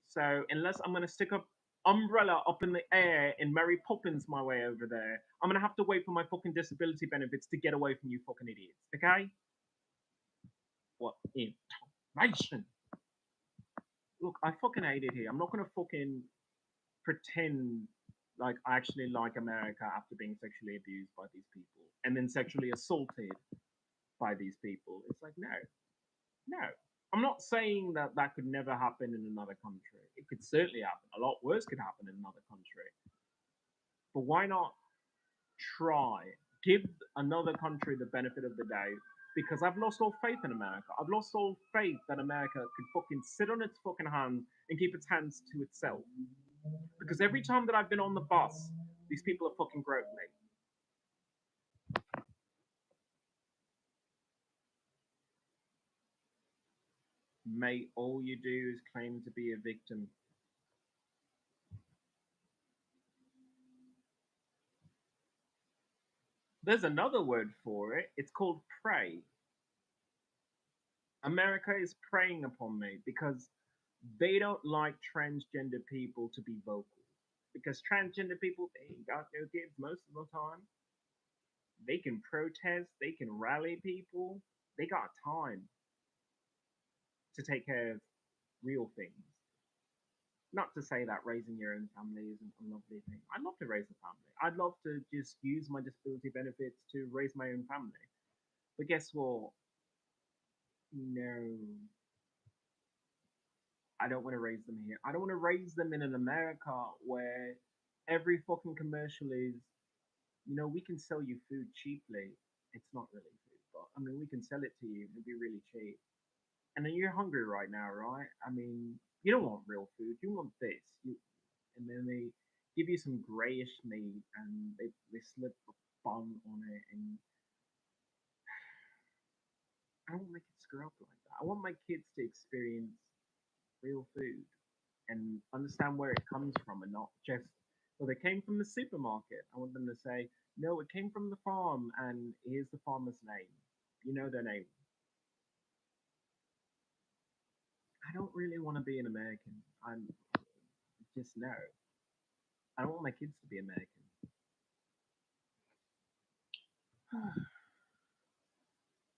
Speaker 1: So unless I'm gonna stick a umbrella up in the air and Mary Poppins my way over there, I'm gonna have to wait for my fucking disability benefits to get away from you fucking idiots. Okay? What information? Look, I fucking hate it here. I'm not gonna fucking pretend like I actually like America after being sexually abused by these people and then sexually assaulted by these people. It's like, no, no. I'm not saying that that could never happen in another country. It could certainly happen. A lot worse could happen in another country. But why not try? give another country the benefit of the doubt because I've lost all faith in America. I've lost all faith that America could fucking sit on its fucking hands and keep its hands to itself. Because every time that I've been on the bus, these people are fucking groped me. Mate, all you do is claim to be a victim. There's another word for it. It's called prey. America is preying upon me because they don't like transgender people to be vocal. Because transgender people, they ain't got no kids most of the time. They can protest, they can rally people. They got time to take care of real things. Not to say that raising your own family isn't a lovely thing. I'd love to raise a family. I'd love to just use my disability benefits to raise my own family. But guess what? No, I don't want to raise them here. I don't want to raise them in an America where every fucking commercial is, we can sell you food cheaply. It's not really food, but I mean, we can sell it to you. It'd be really cheap. And then you're hungry right now, right? I mean, you don't want real food. You want this. And then they give you some grayish meat and they slip a bun on it. And I don't want my kids to grow up like that. I want my kids to experience real food and understand where it comes from and not just, well, they came from the supermarket. I want them to say, no, it came from the farm and here's the farmer's name. You know their name. I don't really want to be an American. I'm just no. I don't want my kids to be American.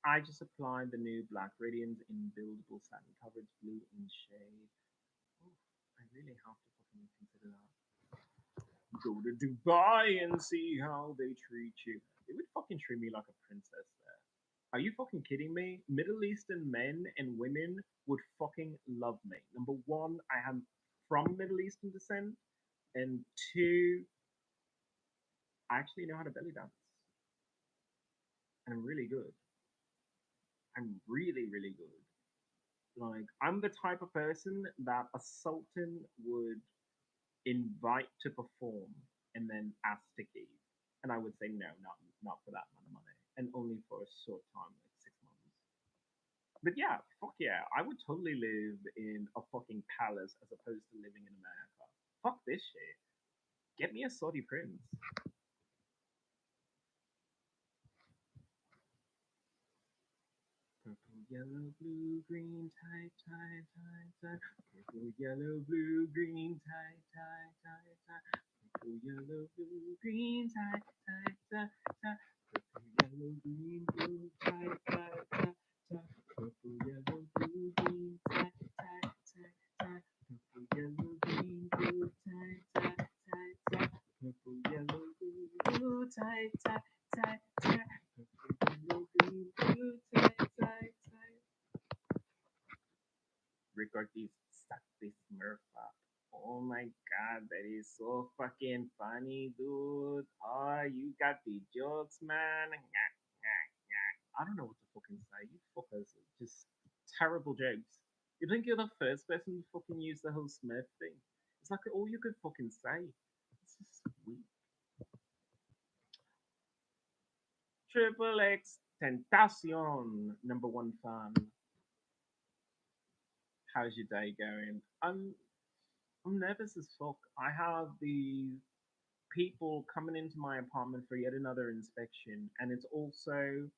Speaker 1: I just applied the new Black Radiance in buildable satin coverage blue in shade. Oh, I really have to fucking consider that. Go to Dubai and see how they treat you. They would fucking treat me like a princess there. Are you fucking kidding me? Middle Eastern men and women would fucking love me. Number one, I am from Middle Eastern descent, and two, I actually know how to belly dance, and I'm really good. I'm really, really good. Like, I'm the type of person that a sultan would invite to perform and then ask to keep. And I would say, no, not for that amount of money. And only for a short time, like 6 months. But yeah, fuck yeah. I would totally live in a fucking palace as opposed to living in America. Fuck this shit. Get me a Saudi prince. Purple, yellow, blue, green, tie, tie, tie, tie. Purple, yellow, blue, green, tie, tie, tie, tie. Purple, yellow, blue, green, tie, tie, tie, tie. Purple, yellow, green, blue, tie, tie, tie, tie. Purple, yellow, blue, green, tie, tie, tie, tie. Purple, yellow, green, blue, tie, tie, tie, tie. Purple, yellow, green, blue, tie, tie, tie, tie. Purple, yellow, green, blue, tie, tie, tie. Record this, suck this Smurf up. Oh my god, that is so fucking funny, dude. Oh, you got the jokes, man. I don't know what to fucking say. You fuckers are just terrible jokes. You think you're the first person to fucking use the whole Smurf thing? It's like all you could fucking say. It's just weak. Triple X Tentacion, number one fan. How's your day going? I'm nervous as fuck. I have the people coming into my apartment for yet another inspection, and it's also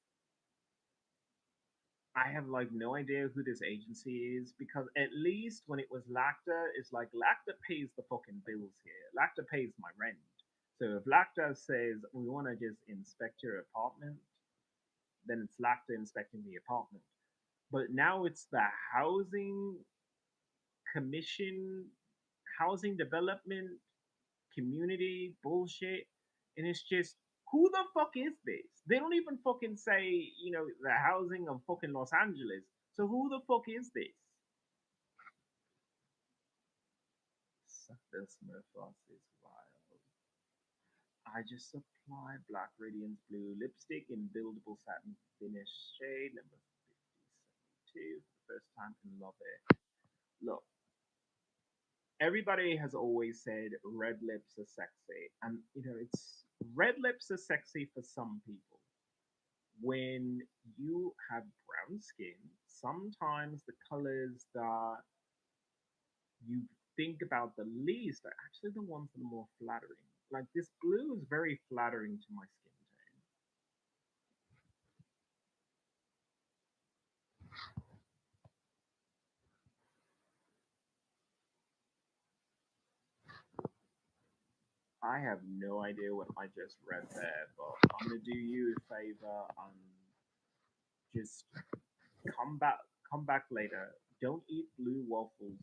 Speaker 1: I have like no idea who this agency is because at least when it was LACTA, it's like LACTA pays the fucking bills here. LACTA pays my rent. So if LACTA says we want to just inspect your apartment, then it's LACTA inspecting the apartment. But now it's the housing commission, housing development community bullshit, and it's just who the fuck is this? They don't even fucking say the housing of fucking Los Angeles. So who the fuck is this? Suck this Smurfos is wild. I just apply Black Radiance Blue lipstick in buildable satin finish shade number 5072 for the first time and love it. Look, everybody has always said red lips are sexy, and it's red lips are sexy for some people. When you have brown skin, sometimes the colors that you think about the least are actually the ones that are more flattering. Like this blue is very flattering to my skin tone. I have no idea what I just read there, but I'm gonna do you a favor and just come back come back later. Don't eat blue waffles.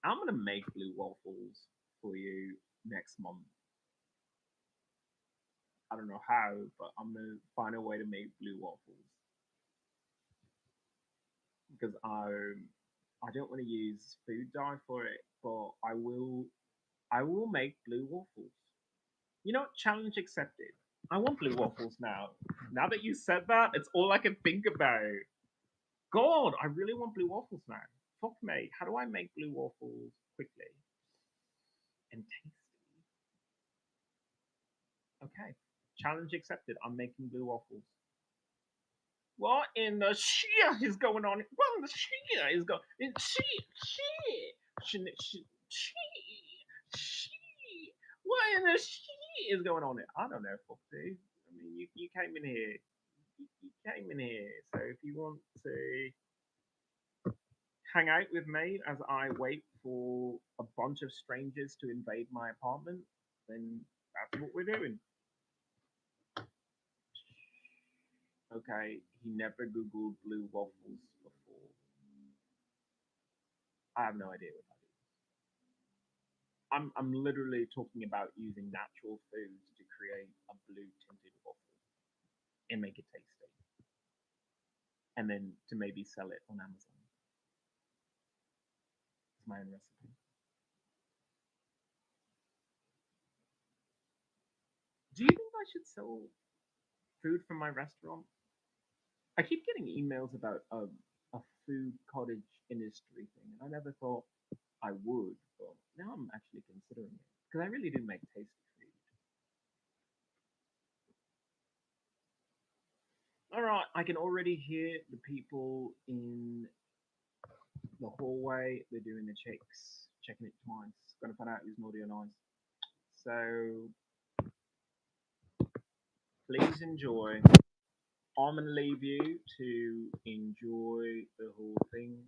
Speaker 1: I'm gonna make blue waffles for you next month. I don't know how, but I'm gonna find a way to make blue waffles because I don't want to use food dye for it, but I will make blue waffles. Challenge accepted. I want blue waffles now. Now that you said that, it's all I can think about. God, I really want blue waffles now. Fuck me. How do I make blue waffles quickly and tasty? Okay. Challenge accepted. I'm making blue waffles. What in the shit is going on? What in the shit is going? Shit. What in the shit is going on? I don't know, Foxy. I mean, you came in here. You came in here. So if you want to hang out with me as I wait for a bunch of strangers to invade my apartment, then that's what we're doing. Okay, he never Googled blue waffles before. I have no idea what that is. I'm literally talking about using natural foods to create a blue tinted waffle and make it tasty, and then to maybe sell it on Amazon. It's my own recipe. Do you think I should sell food from my restaurant? I keep getting emails about a food cottage industry thing, and I never thought I would, but now I'm actually considering it because I really do make tasty food. All right, I can already hear the people in the hallway. They're doing the checks, checking it twice. Gonna find out who's naughty or nice. So please enjoy. I'm gonna leave you to enjoy the whole thing.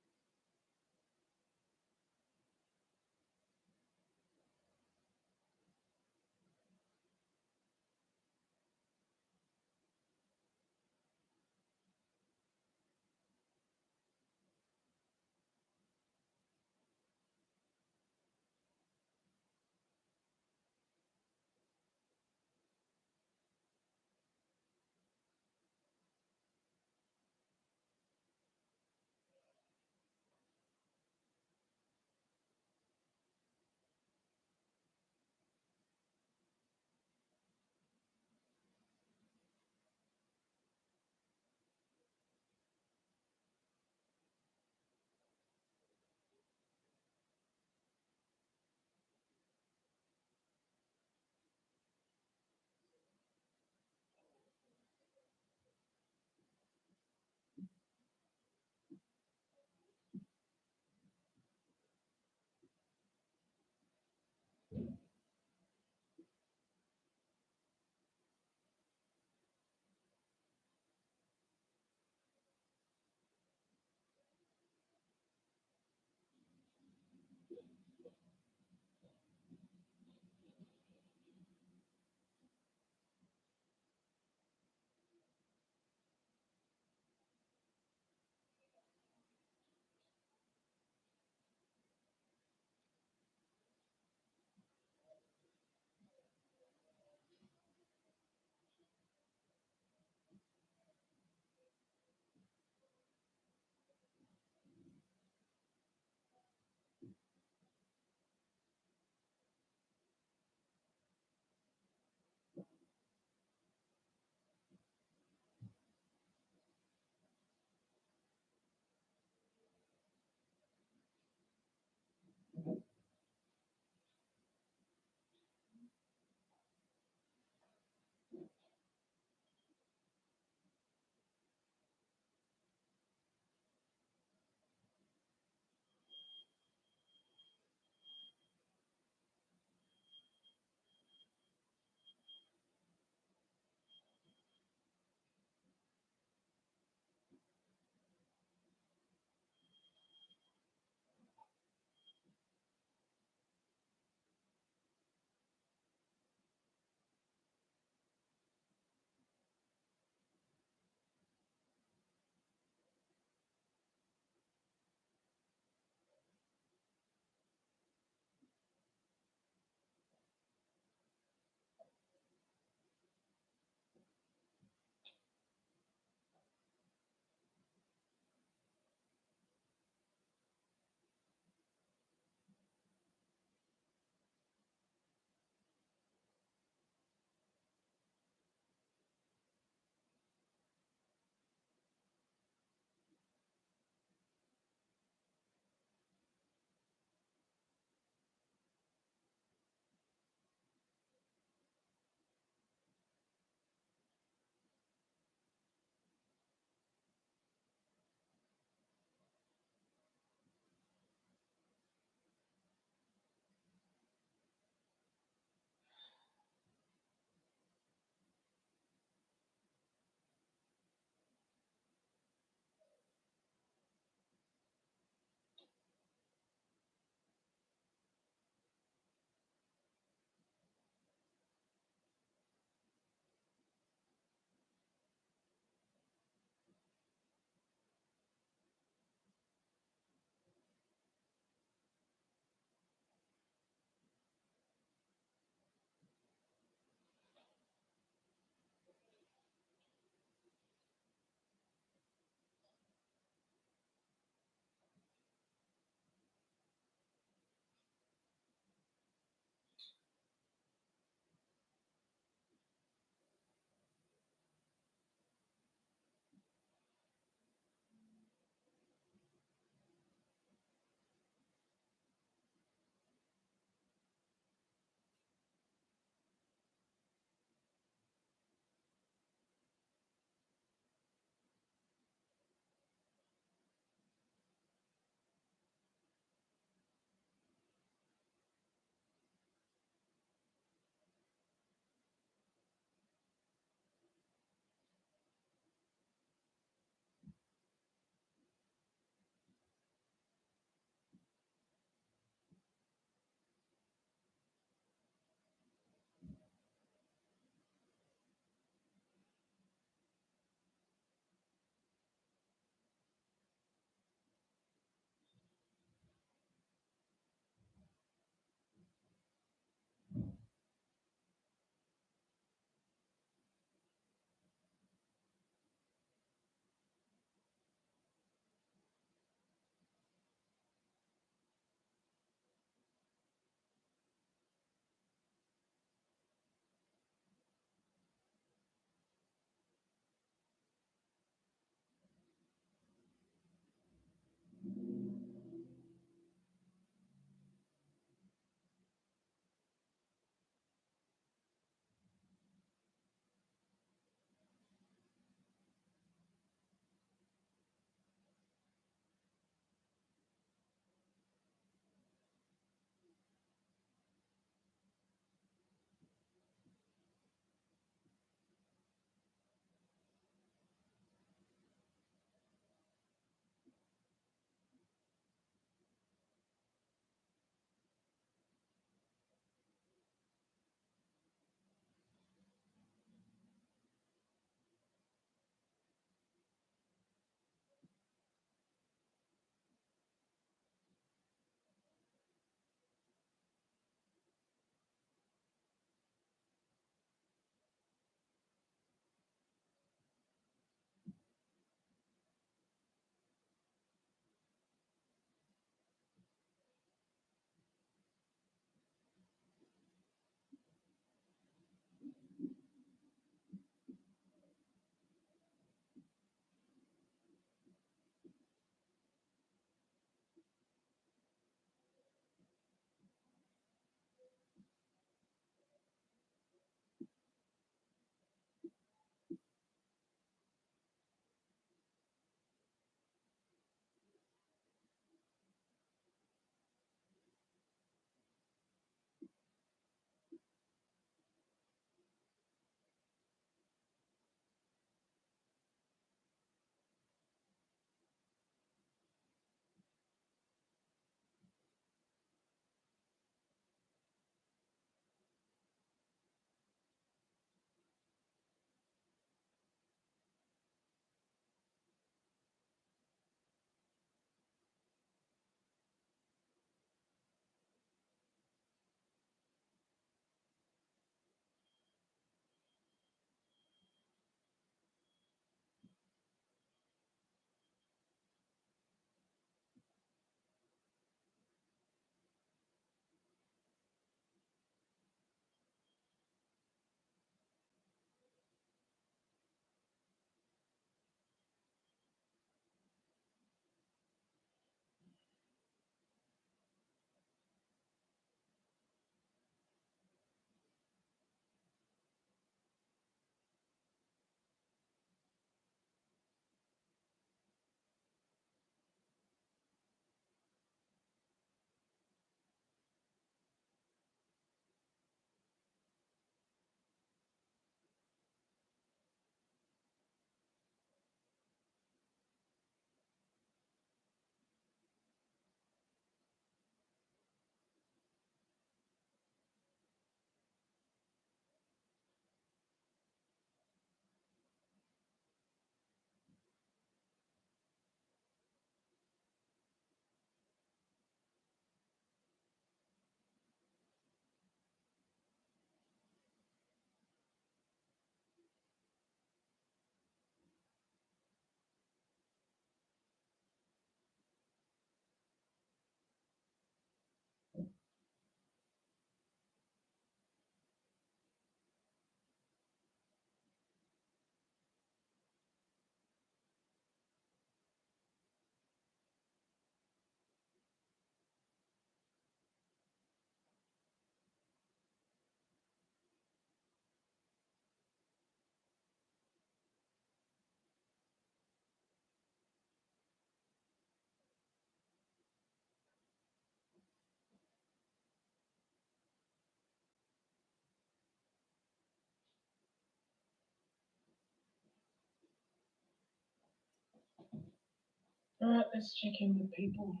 Speaker 1: Alright, let's check in with people.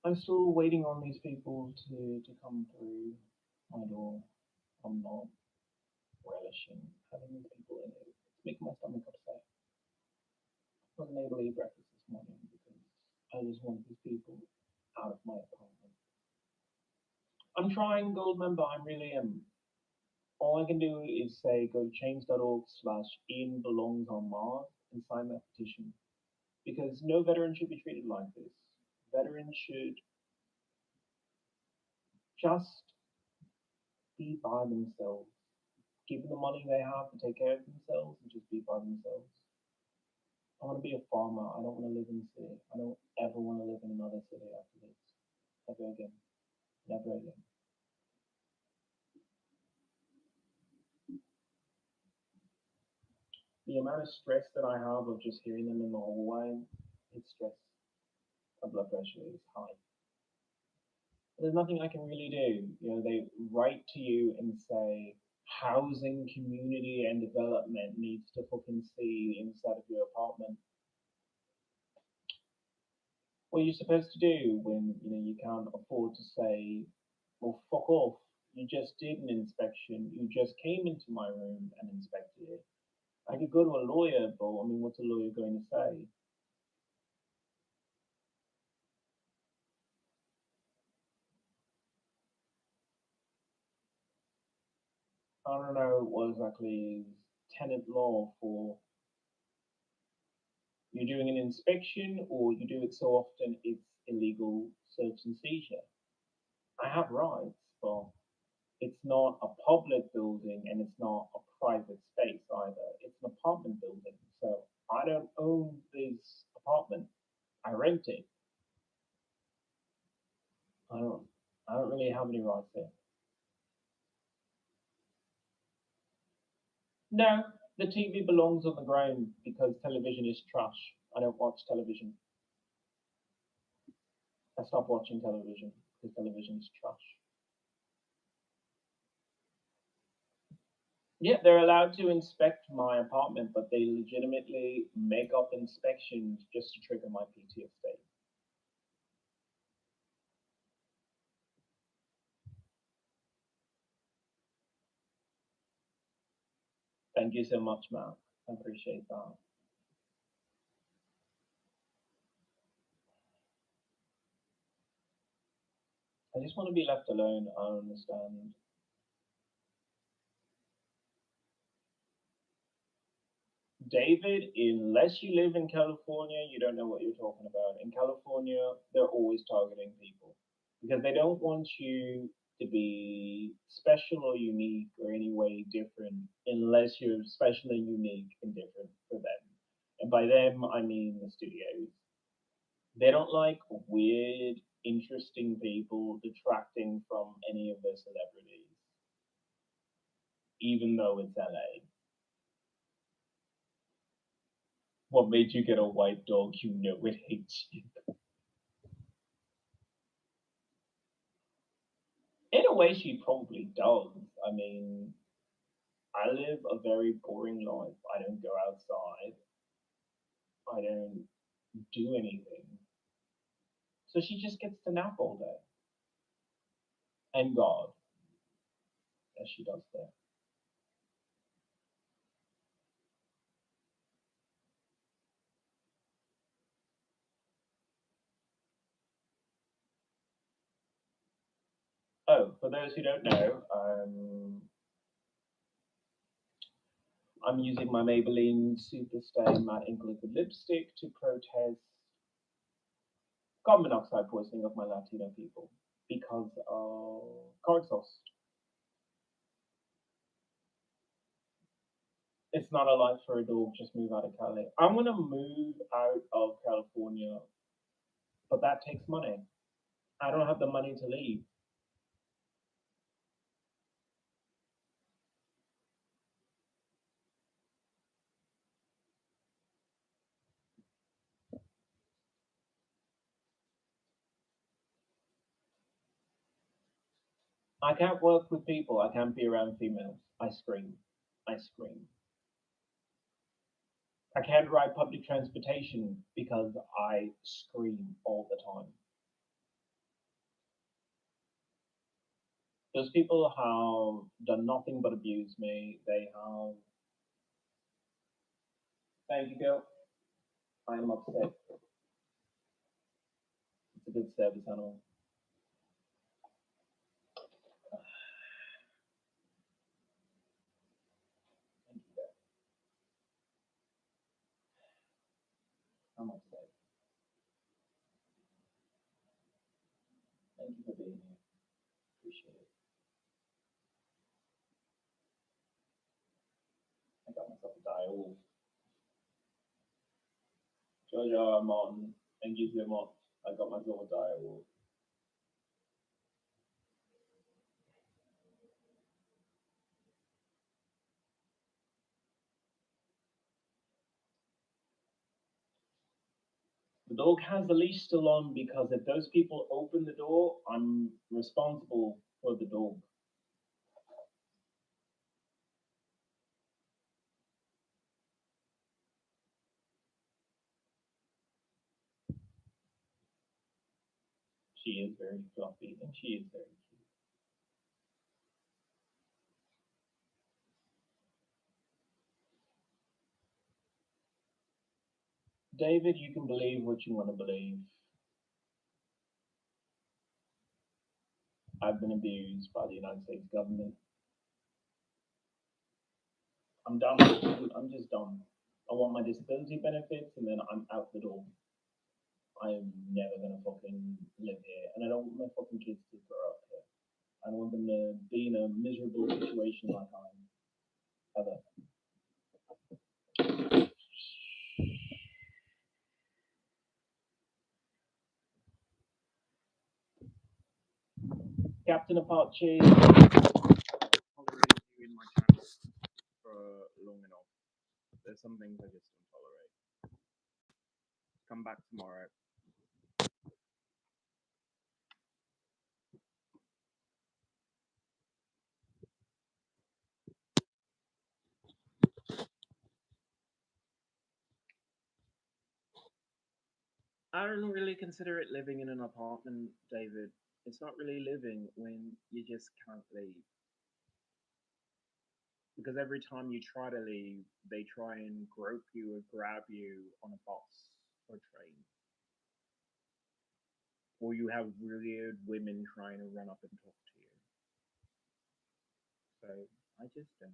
Speaker 1: I'm still waiting on these people to come through my door. I'm not relishing having these people in it. It's making my stomach upset. I wasn't able to eat breakfast this morning because I just want these people out of my apartment. I'm trying, gold member, I really am. All I can do is say go to change.org/Ian belongs on Mars and sign that petition. Because no veteran should be treated like this. Veterans should just be by themselves. Give them the money they have to take care of themselves and just be by themselves. I want to be a farmer. I don't want to live in the city. I don't ever want to live in another city after this. Never again. Never again. The amount of stress that I have of just hearing them in the hallway, it's stress. My blood pressure is high. There's nothing I can really do. You know, they write to you and say housing, community, and development needs to fucking see inside of your apartment. What are you supposed to do when you can't afford to say, well, fuck off. You just did an inspection. You just came into my room and inspected it. I could go to a lawyer, but I mean, what's a lawyer going to say? I don't know what exactly is tenant law for you're doing an inspection or you do it so often it's illegal search and seizure. I have rights, but it's not a public building and it's not a private space either. It's an apartment building. So I don't own this apartment. I rent it. I don't I don't really have any rights there. No, the TV belongs on the ground because television is trash. I don't watch television. I stopped watching television because television is trash. Yeah, they're allowed to inspect my apartment, but they legitimately make up inspections just to trigger my PTSD. Thank you so much, Matt. I appreciate that. I just want to be left alone. I understand. David, unless you live in California, you don't know what you're talking about. In California, they're always targeting people because they don't want you to be special or unique or any way different unless you're special and unique and different for them. And by them, I mean the studios. They don't like weird, interesting people detracting from any of their celebrities, even though it's LA. What made you get a white dog? You know it hates you. In a way, she probably does. I mean, I live a very boring life. I don't go outside. I don't do anything. So she just gets to nap all day. And God, as she does there. Oh, for those who don't know, I'm using my Maybelline Superstay Matte Ink Liquid Lipstick to protest carbon monoxide poisoning of my Latino people because of car exhaust. It's not a life for a dog, just move out of Cali. I'm gonna move out of California, but that takes money. I don't have the money to leave. I can't work with people. I can't be around females. I scream. I scream. I can't ride public transportation because I scream all the time. Those people have done nothing but abuse me. They have. Thank you, girl. I am upset. It's a good service animal. Thank you, girl. I'm upset. Thank you for being here. Appreciate it. I got myself a dial. Jojo, I'm on. Thank you so much. I got myself a dial. The dog has the leash still on because if those people open the door, I'm responsible for the dog. She is very fluffy and she is very cute. David, you can believe what you want to believe. I've been abused by the United States government. I'm done. I'm just done. I want my disability benefits and then I'm out the door. I am never gonna fucking live here, and I don't want my fucking kids to grow up here. I don't want them to be in a miserable situation like I am. Ever. Captain Apache. Tolerated you in my channel for long enough. There's some things I just don't tolerate. Come back tomorrow. I don't really consider it living in an apartment, David. It's not really living when you just can't leave. Because every time you try to leave, they try and grope you or grab you on a bus or train. Or you have weird women trying to run up and talk to you. So I just don't.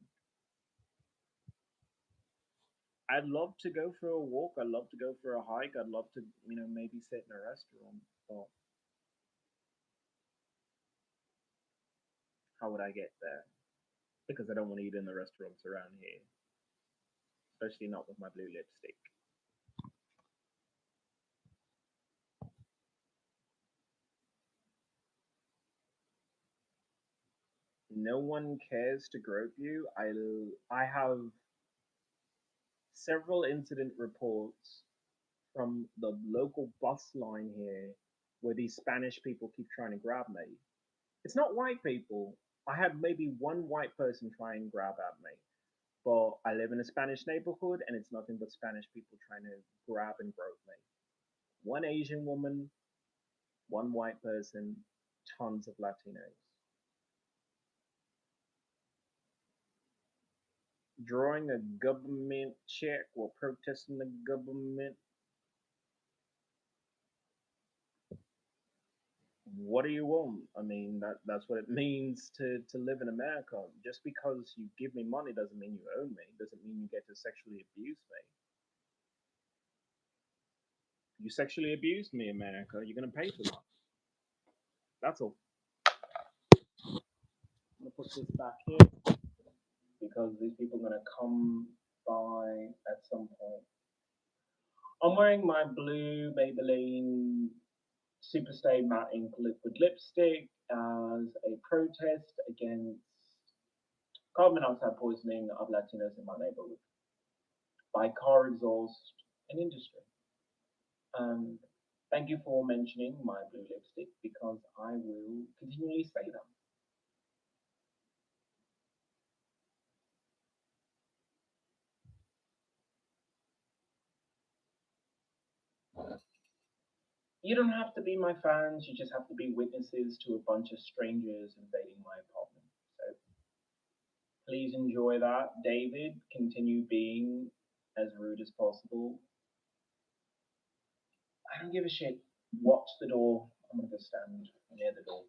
Speaker 1: I'd love to go for a walk. I'd love to go for a hike. I'd love to, maybe sit in a restaurant. But how would I get there? Because I don't want to eat in the restaurants around here, especially not with my blue lipstick. No one cares to grope you. I have several incident reports from the local bus line here where these Spanish people keep trying to grab me. It's not white people. I had maybe one white person try and grab at me, but I live in a Spanish neighborhood and it's nothing but Spanish people trying to grab and grope me. One Asian woman, one white person, tons of Latinos. Drawing a government check while protesting the government. What do you want? I mean, that's what it means to live in America. Just because you give me money doesn't mean you own me. Doesn't mean you get to sexually abuse me. You sexually abused me, America. You're gonna pay for that. That's all. I'm gonna put this back here because these people are gonna come by at some point. I'm wearing my blue Maybelline Superstay Matte Ink Liquid Lipstick as a protest against carbon monoxide poisoning of Latinos in my neighborhood by car exhaust and industry. And thank you for mentioning my blue lipstick because I will continually say that. You don't have to be my fans, you just have to be witnesses to a bunch of strangers invading my apartment. So please enjoy that. David, continue being as rude as possible. I don't give a shit. Watch the door. I'm gonna go stand near the door.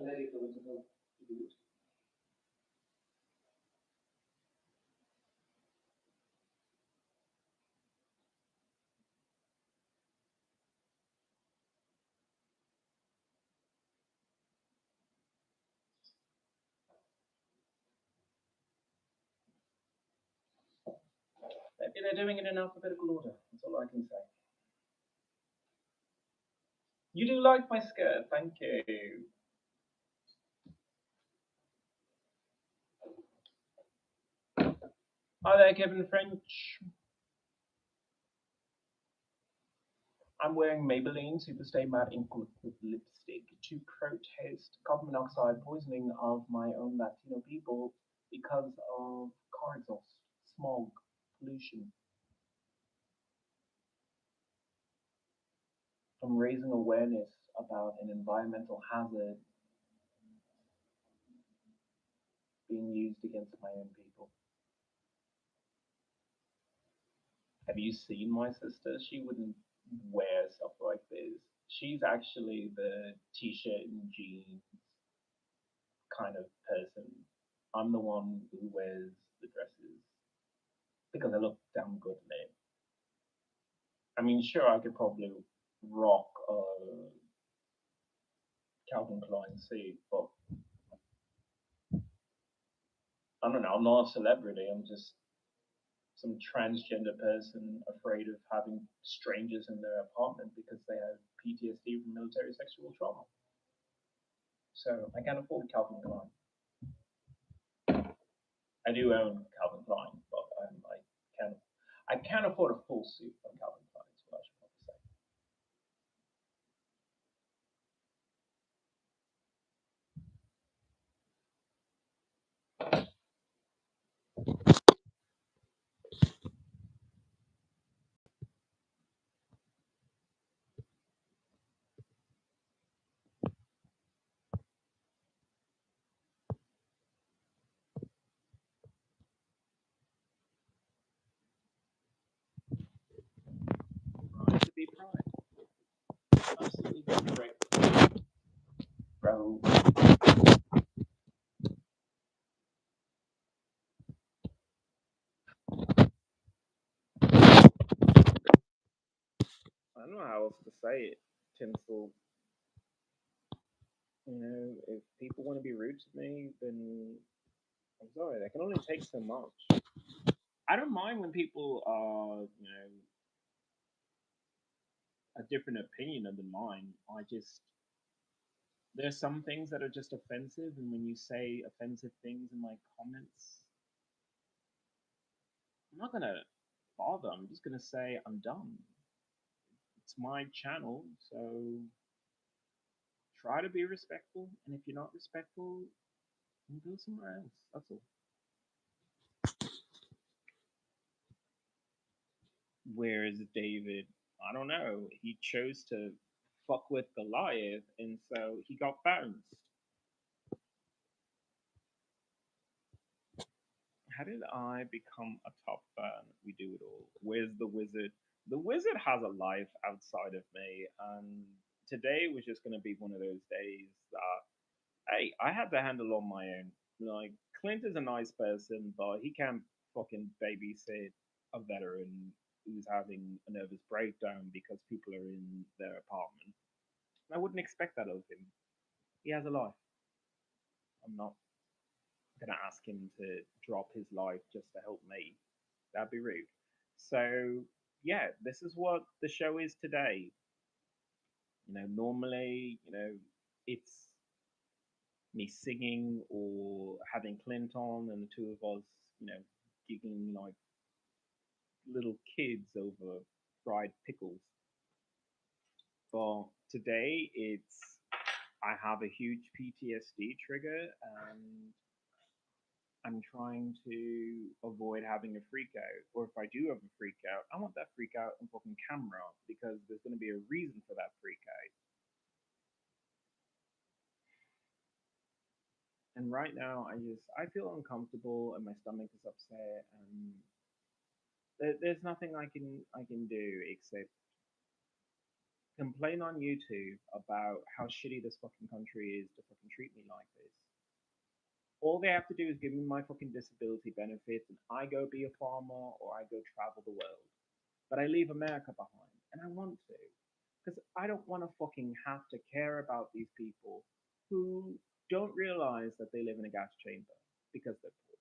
Speaker 1: Maybe they're doing it in alphabetical order. That's all I can say. You do like my skirt, thank you. Hi there, Kevin French. I'm wearing Maybelline Superstay Matte Ink with lipstick to protest carbon monoxide poisoning of my own Latino people because of car exhaust, smog, pollution. I'm raising awareness about an environmental hazard being used against my own people. Have you seen my sister? She wouldn't wear stuff like this. She's actually the t-shirt and jeans kind of person. I'm the one who wears the dresses because I look damn good in it. I mean, sure, I could probably rock a Calvin Klein suit, but I don't know. I'm not a celebrity. I'm just some transgender person afraid of having strangers in their apartment because they have PTSD from military sexual trauma. So I can't afford Calvin Klein. I do own Calvin Klein, but I can't afford a full suit from Calvin Klein. Is what I should probably say. Pride to be pride. Absolutely correct, bro. I don't know how else to say it. Tinsel. You know, if people want to be rude to me, then I'm sorry. They can only take so much. I don't mind when people are, a different opinion than mine. I just there's some things that are just offensive, and when you say offensive things in my comments, I'm not gonna bother. I'm just gonna say I'm done. It's my channel, so try to be respectful. And if you're not respectful, then go somewhere else. That's all. Whereas David, I don't know, he chose to fuck with Goliath, and so he got bounced. How did I become a top fan? We do it all. Where's the wizard? The wizard has a life outside of me, and today was just going to be one of those days that, hey, I had to handle on my own. Like, Clint is a nice person, but he can't fucking babysit a veteran who's having a nervous breakdown because people are in their apartment. I wouldn't expect that of him. He has a life. I'm not gonna ask him to drop his life just to help me. That'd be rude. So yeah, this is what the show is today. Normally, it's me singing or having Clint on and the two of us, giggling like little kids over fried pickles. But today it's I have a huge PTSD trigger and I'm trying to avoid having a freak out. Or if I do have a freak out, I want that freak out on fucking camera because there's going to be a reason for that freak out. And right now, I feel uncomfortable and my stomach is upset, and there's nothing I can do except complain on YouTube about how shitty this fucking country is to fucking treat me like this. All they have to do is give me my fucking disability benefits and I go be a farmer or I go travel the world. But I leave America behind and I want to. Because I don't want to fucking have to care about these people who don't realize that they live in a gas chamber because they're poor.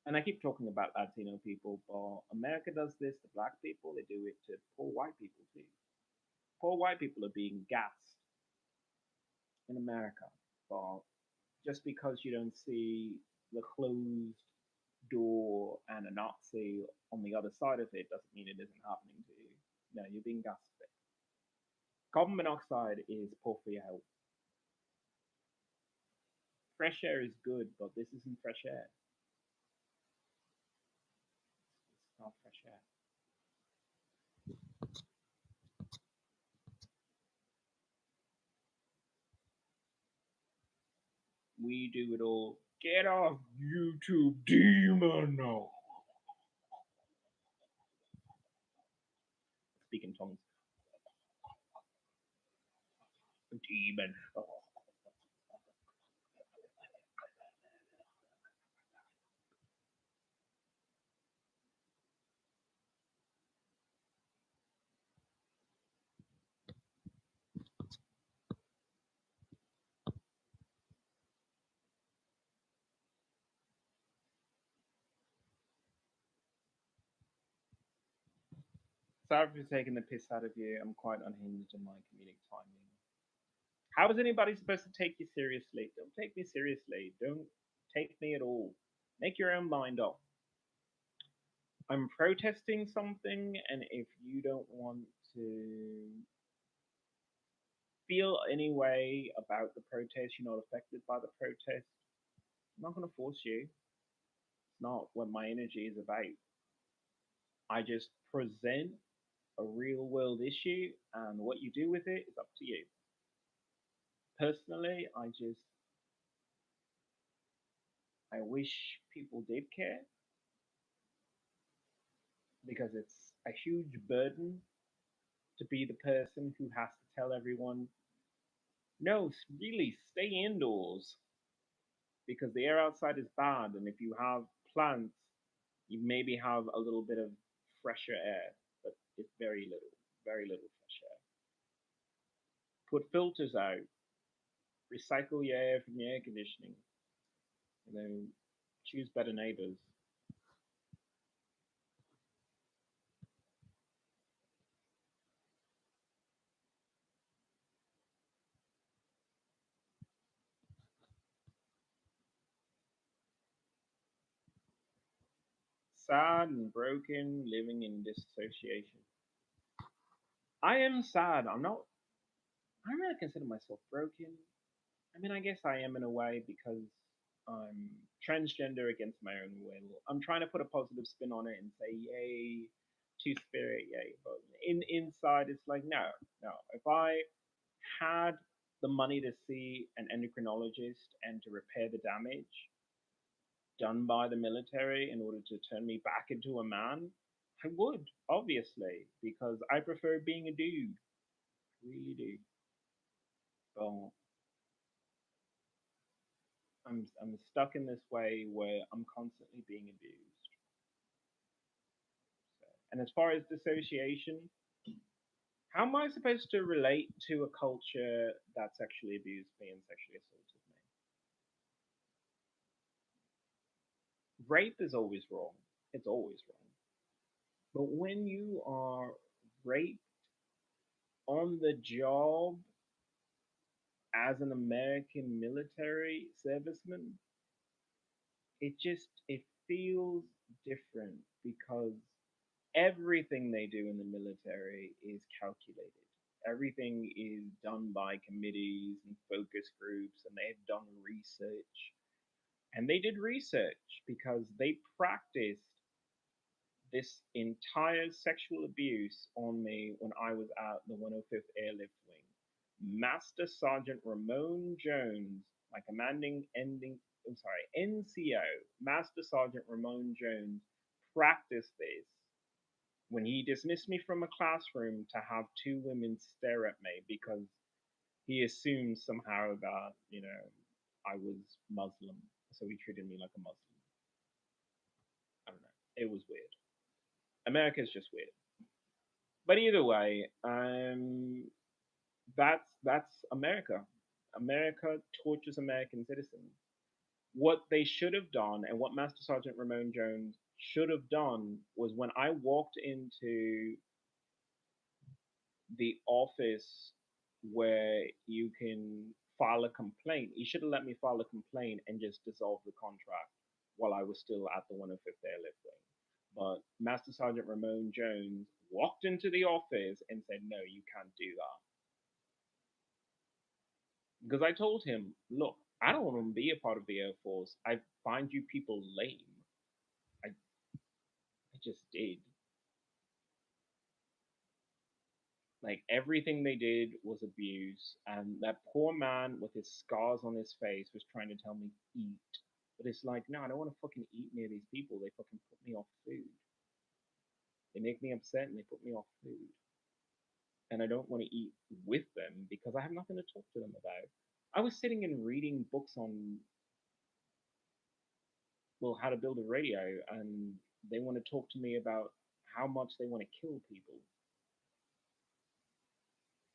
Speaker 1: And I keep talking about Latino people, but America does this to black people, they do it to poor white people too. Poor white people are being gassed in America, but just because you don't see the closed door and a Nazi on the other side of it doesn't mean it isn't happening to you. No, you're being gassed. Carbon monoxide is poor for your health. Fresh air is good, but this isn't fresh air. It's not fresh air. We do it all. Get off YouTube, demon! No. Speak in tongues. Demon. Oh. Sorry for taking the piss out of you. I'm quite unhinged in my comedic timing. How is anybody supposed to take you seriously? Don't take me seriously. Don't take me at all. Make your own mind up. I'm protesting something, and if you don't want to feel any way about the protest, you're not affected by the protest, I'm not going to force you. It's not what my energy is about. I just present a real world issue, and what you do with it is up to you. Personally, I wish people did care because it's a huge burden to be the person who has to tell everyone, no, really stay indoors because the air outside is bad. And if you have plants, you maybe have a little bit of fresher air, but it's very little fresh air. Put filters out, recycle your air from your air conditioning, choose better neighbors. Sad and broken, living in dissociation. I am sad. I'm not. I don't really consider myself broken. I mean, I guess I am in a way because I'm transgender against my own will. I'm trying to put a positive spin on it and say, yay, two spirit, yay. But inside, it's like, no, no. If I had the money to see an endocrinologist and to repair the damage done by the military in order to turn me back into a man, I would, obviously, because I prefer being a dude. Really do. But I'm stuck in this way where I'm constantly being abused. So, and as far as dissociation, how am I supposed to relate to a culture that sexually abused me and sexually assaulted me? Rape is always wrong. It's always wrong. But when you are raped on the job as an American military serviceman, it feels different because everything they do in the military is calculated. Everything is done by committees and focus groups, and they've done research. And they did research because they practiced this entire sexual abuse on me when I was at the 105th Airlift Wing. Master Sergeant Ramon Jones, my commanding NCO, Master Sergeant Ramon Jones practiced this when he dismissed me from a classroom to have two women stare at me because he assumed somehow that, I was Muslim. So he treated me like a Muslim. I don't know. It was weird. America's just weird. But either way, that's America. America tortures American citizens. What they should have done, and what Master Sergeant Ramon Jones should have done, was when I walked into the office where you can file a complaint, he should have let me file a complaint and just dissolve the contract while I was still at the 105th Airlift Wing. But Master Sergeant Ramon Jones walked into the office and said, "No, you can't do that." Because I told him, "Look, I don't want to be a part of the Air Force. I find you people lame. I just did. Like everything they did was abuse, and that poor man with his scars on his face was trying to tell me eat. But it's like, no, I don't want to fucking eat near these people. They fucking put me off food. They make me upset and they put me off food. And I don't want to eat with them because I have nothing to talk to them about. I was sitting and reading books on, well, how to build a radio, and they want to talk to me about how much they want to kill people.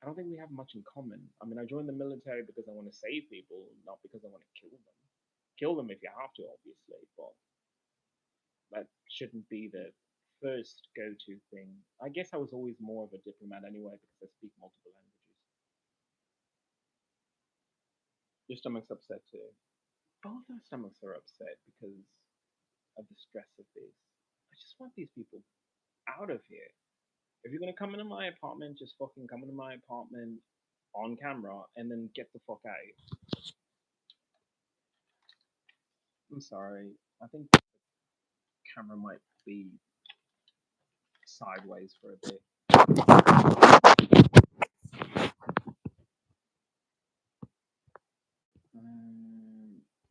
Speaker 1: I don't think we have much in common. I mean, I joined the military because I want to save people, not because I want to kill them. Kill them if you have to, obviously, but that shouldn't be the first go-to thing. I guess I was always more of a diplomat anyway because I speak multiple languages. Your stomach's upset too. Both our stomachs are upset because of the stress of this. I just want these people out of here. If you're gonna come into my apartment, just fucking come into my apartment on camera and then get the fuck out. I'm sorry. I think the camera might be sideways for a bit.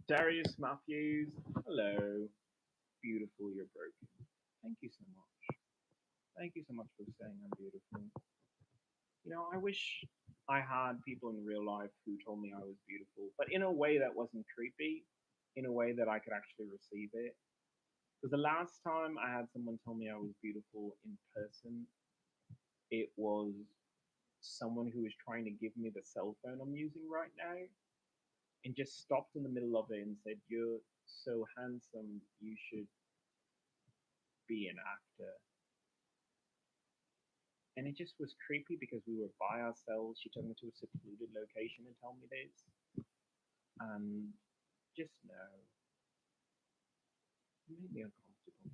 Speaker 1: Darius Matthews, hello. Beautiful, you're broken. Thank you so much. Thank you so much for saying I'm beautiful. I wish I had people in real life who told me I was beautiful, but in a way that wasn't creepy, in a way that I could actually receive it. Because the last time I had someone tell me I was beautiful in person, it was someone who was trying to give me the cell phone I'm using right now and just stopped in the middle of it and said, "You're so handsome, you should be an actor." And it just was creepy because we were by ourselves. She took me to a secluded location and told me this. And just no, it made me uncomfortable.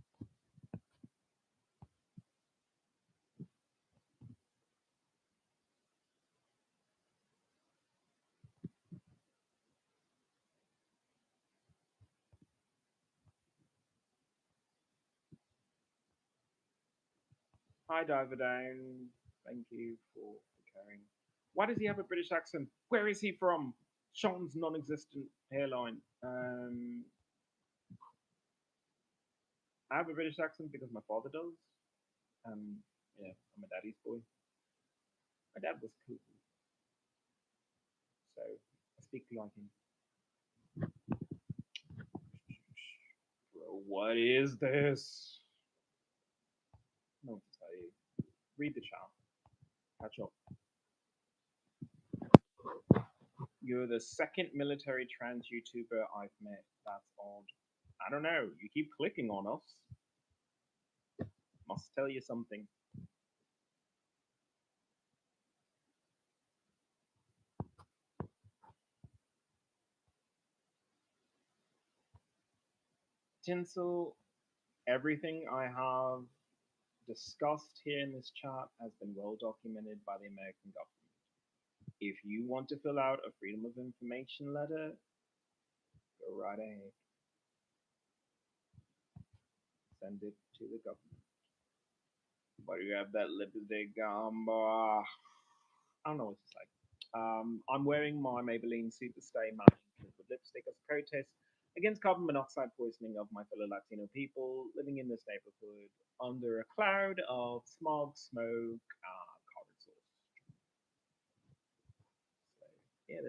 Speaker 1: Hi, Diver Down. Thank you for caring. Why does he have a British accent? Where is he from? Sean's non-existent hairline. I have a British accent because my father does. Um, yeah, I'm a daddy's boy. My dad was cool, so I speak like him. Bro, what is this? I don't know what to tell you. Read the chat. Catch up. You're the second military trans YouTuber I've met. That's odd. I don't know. You keep clicking on us. Must tell you something. Tinsel, everything I have discussed here in this chat has been well documented by the American government. If you want to fill out a Freedom of Information letter, go right ahead. Send it to the government. But you have that lipstick boy. I don't know what it's like. I'm wearing my Maybelline Super Stay Matte with lipstick as a protest. against carbon monoxide poisoning of my fellow Latino people living in this neighborhood under a cloud of smog, smoke, car exhaust. So, yeah,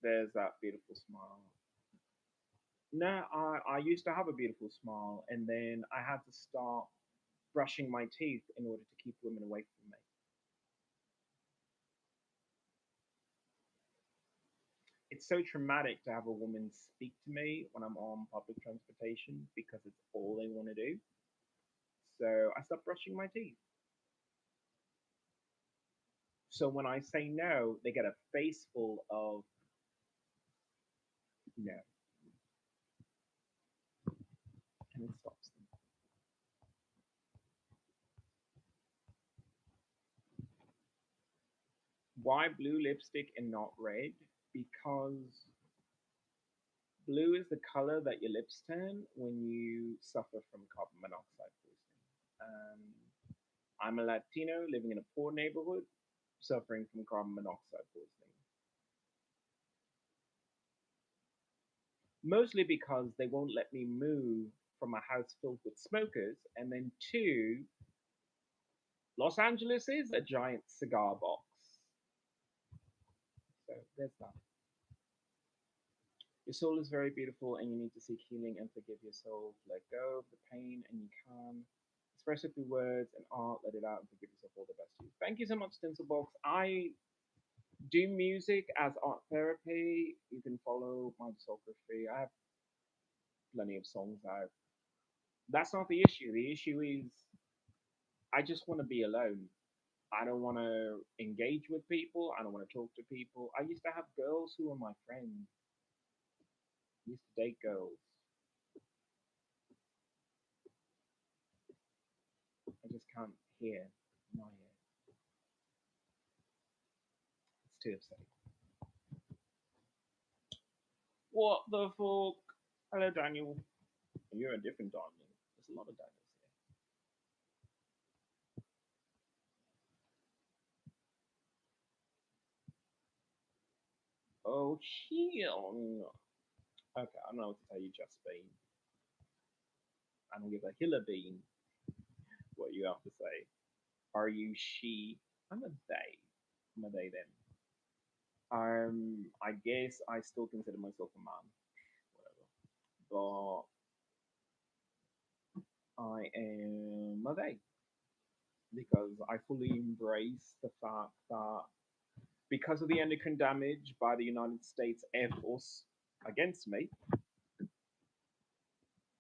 Speaker 1: there's that beautiful smile. No, I used to have a beautiful smile, and then I had to start brushing my teeth in order to keep women away from me. It's so traumatic to have a woman speak to me when I'm on public transportation because it's all they want to do. So I stopped brushing my teeth. So when I say no, they get a face full of no, and it stops them. Why blue lipstick and not red? Because blue is the color that your lips turn when you suffer from carbon monoxide poisoning. I'm a Latino living in a poor neighborhood suffering from carbon monoxide poisoning. Mostly because they won't let me move from a house filled with smokers. And then, two, Los Angeles is a giant cigar box. So there's that. Your soul is very beautiful and you need to seek healing and forgive your soul. Let go of the pain and you can. Express it through words and art, let it out and forgive yourself all the best to you. Thank you so much, Tinselbox. I do music as art therapy. You can follow my discography. I have plenty of songs out. That's not the issue. The issue is I just want to be alone. I don't want to engage with people. I don't want to talk to people. I used to have girls who were my friends. I used to date girls. I just can't hear. Not here. It's too upsetting. What the fuck? Hello, Daniel. You're a different Daniel. There's a lot of Daniels here. Oh, chill. Okay, I don't know what to tell you, Justine. I don't give a hill a bean what you have to say. Are you she? I'm a they. I'm a they them. I guess I still consider myself a man. Whatever. But I am a they because I fully embrace the fact that because of the endocrine damage by the United States Air Force against me,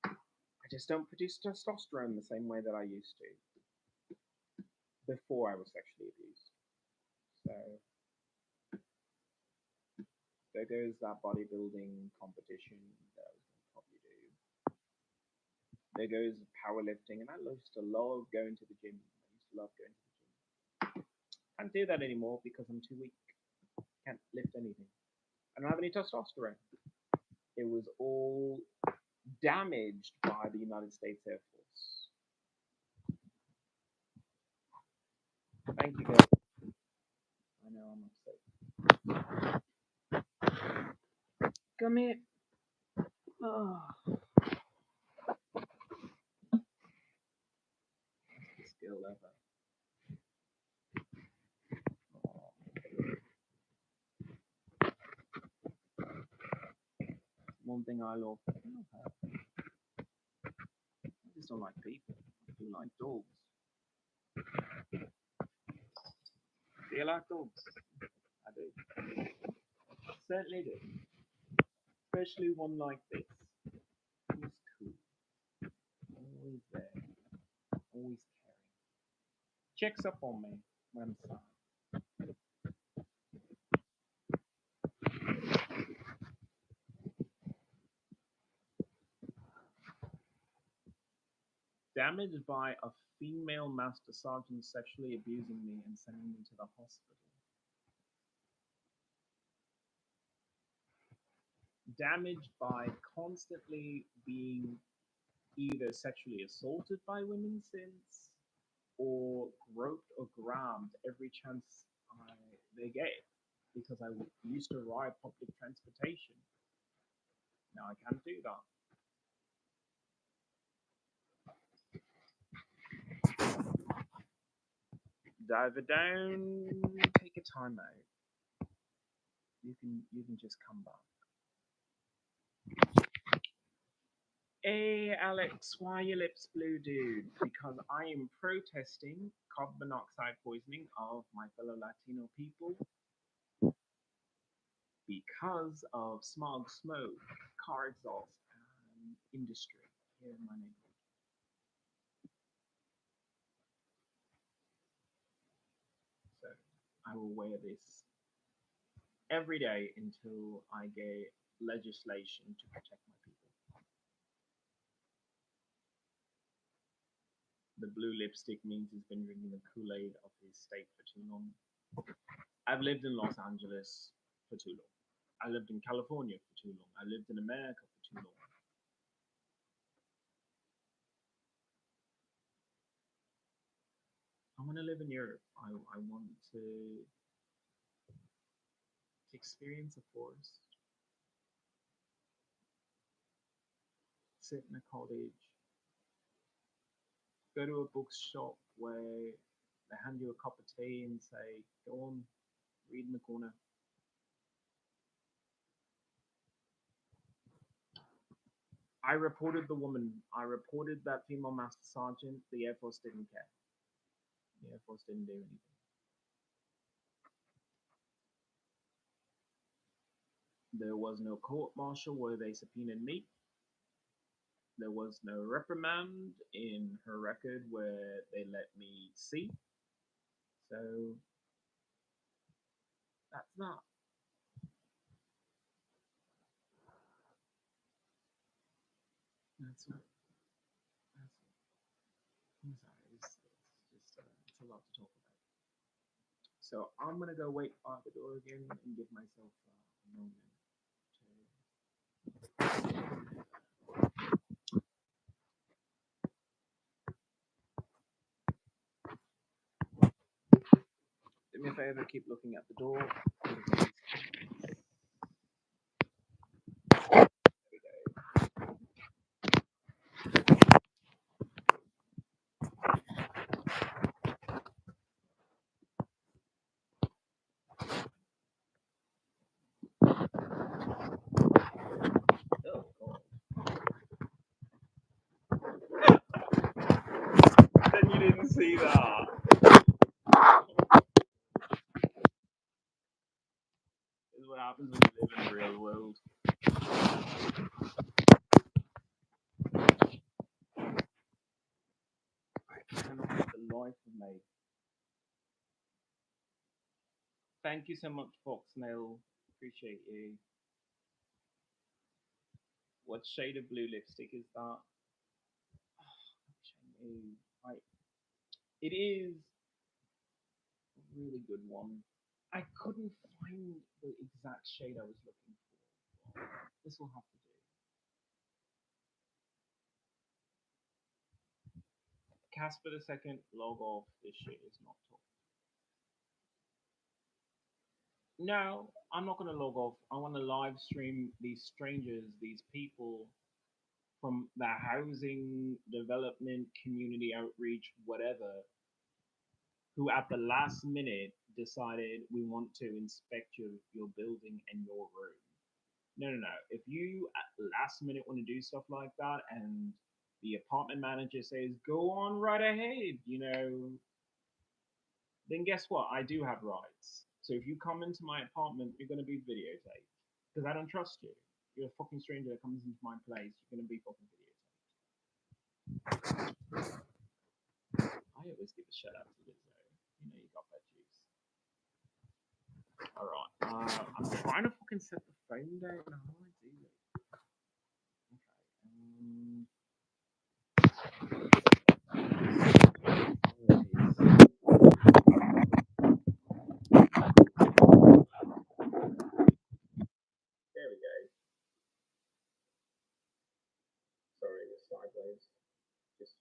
Speaker 1: I just don't produce testosterone the same way that I used to before I was sexually abused. So there goes that bodybuilding competition that I was going to probably do. There goes powerlifting, and I used to love going to the gym. I used to love going to the gym. Can't do that anymore because I'm too weak. Can't lift anything. I don't have any testosterone. It was all damaged by the United States Air Force. Thank you, guys. I know I'm upset. Come here. Oh, skill ever. Oh. One thing I love. I just don't like people. I do like dogs. Do you like dogs? I do. Certainly do. Especially one like this. He's cool. Always there. Always caring. Checks up on me when I'm sad. Damaged by a female master sergeant sexually abusing me and sending me to the hospital. Damaged by constantly being either sexually assaulted by women since or groped or grabbed every chance they get. because I used to ride public transportation. Now I can't do that. Dive it down, take a time out. You can just come back. Hey Alex, why are your lips blue, dude? Because I am protesting carbon monoxide poisoning of my fellow Latino people because of smog, smoke, car exhaust, and industry here in my neighborhood. So I will wear this every day until I get legislation to protect my people. The blue lipstick means he's been drinking the Kool-Aid of his state for too long. I've lived in Los Angeles for too long. I lived in California for too long. I lived in America for too long. I want to live in Europe. I want to experience a forest, sit in a cottage, go to a bookshop where they hand you a cup of tea and say, go on, read in the corner. I reported the woman. I reported that female master sergeant. The Air Force didn't care. The Air Force didn't do anything. There was no court martial where they subpoenaed me. There was no reprimand in her record where they let me see. So that's not. That's not. That's, I'm sorry. It's just it's a lot to talk about. So I'm gonna go wait by the door again and give myself a moment to. Do me a favor, keep looking at the door. Oh, God. Then you didn't see that. This is what happens when you live in the real world. I cannot get the life of me. Thank you so much, Foxnail. Appreciate you. What shade of blue lipstick is that? Like, it is a really good one. I couldn't find the exact shade I was looking for. This will have to do. Casper the second, log off. This shit is not talking. No, I'm not gonna log off. I want to live stream these strangers, these people from the housing development, community outreach, whatever, who at the last minute decided we want to inspect your building and your room. No, no, no. If you at the last minute want to do stuff like that and the apartment manager says, go on right ahead, then guess what? I do have rights. So if you come into my apartment, you're going to be videotaped because I don't trust you. You're a fucking stranger that comes into my place. You're going to be fucking videotaped. I always give a shout out to Lizzo. You got that juice. All right. I'm trying to fucking set the phone down. How do I do this? There we go. Sorry, the sideways. Just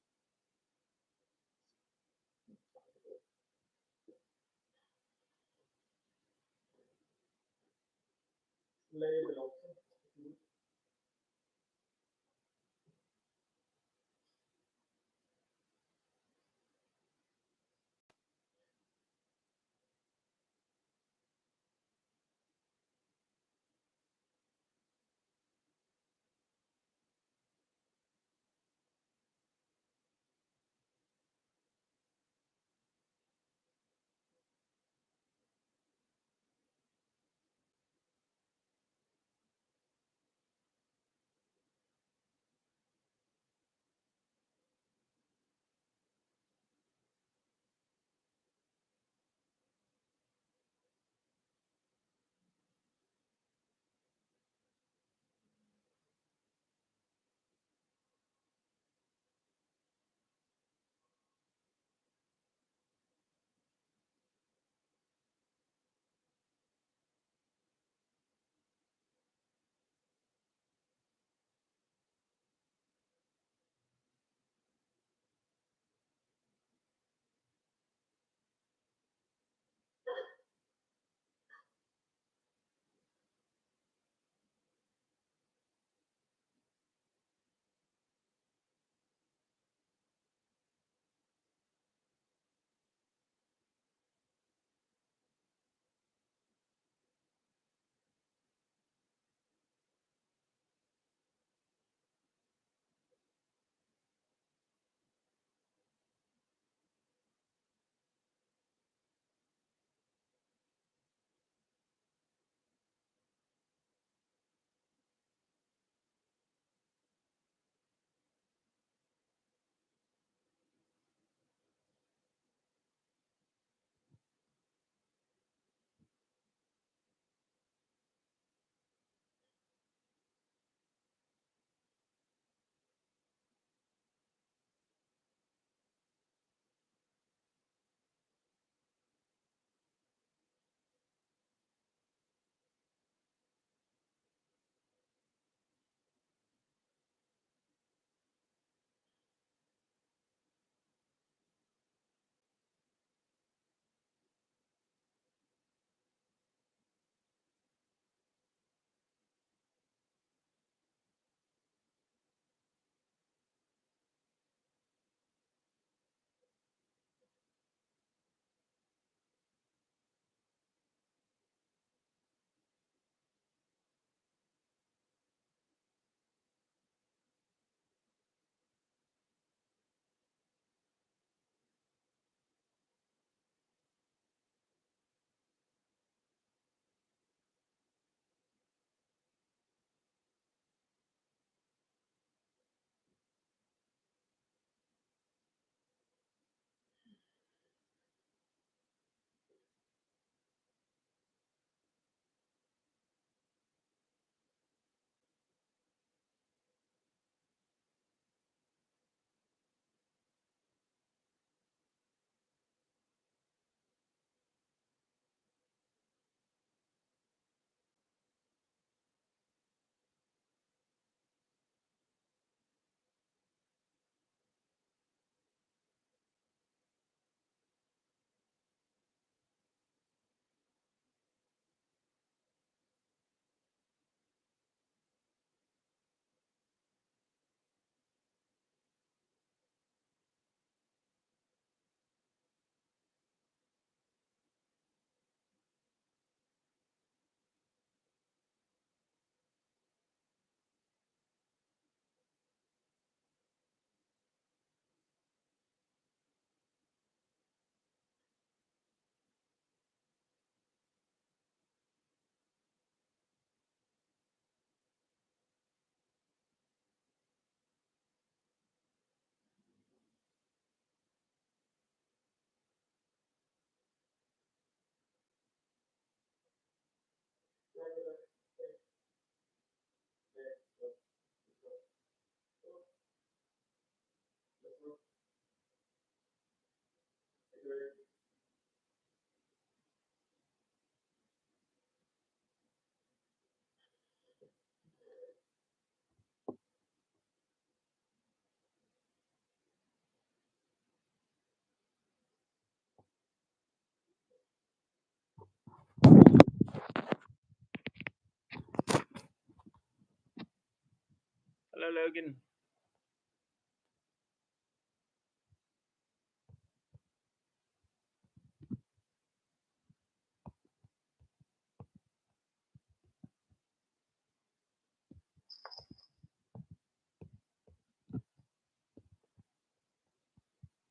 Speaker 1: Hello, Logan.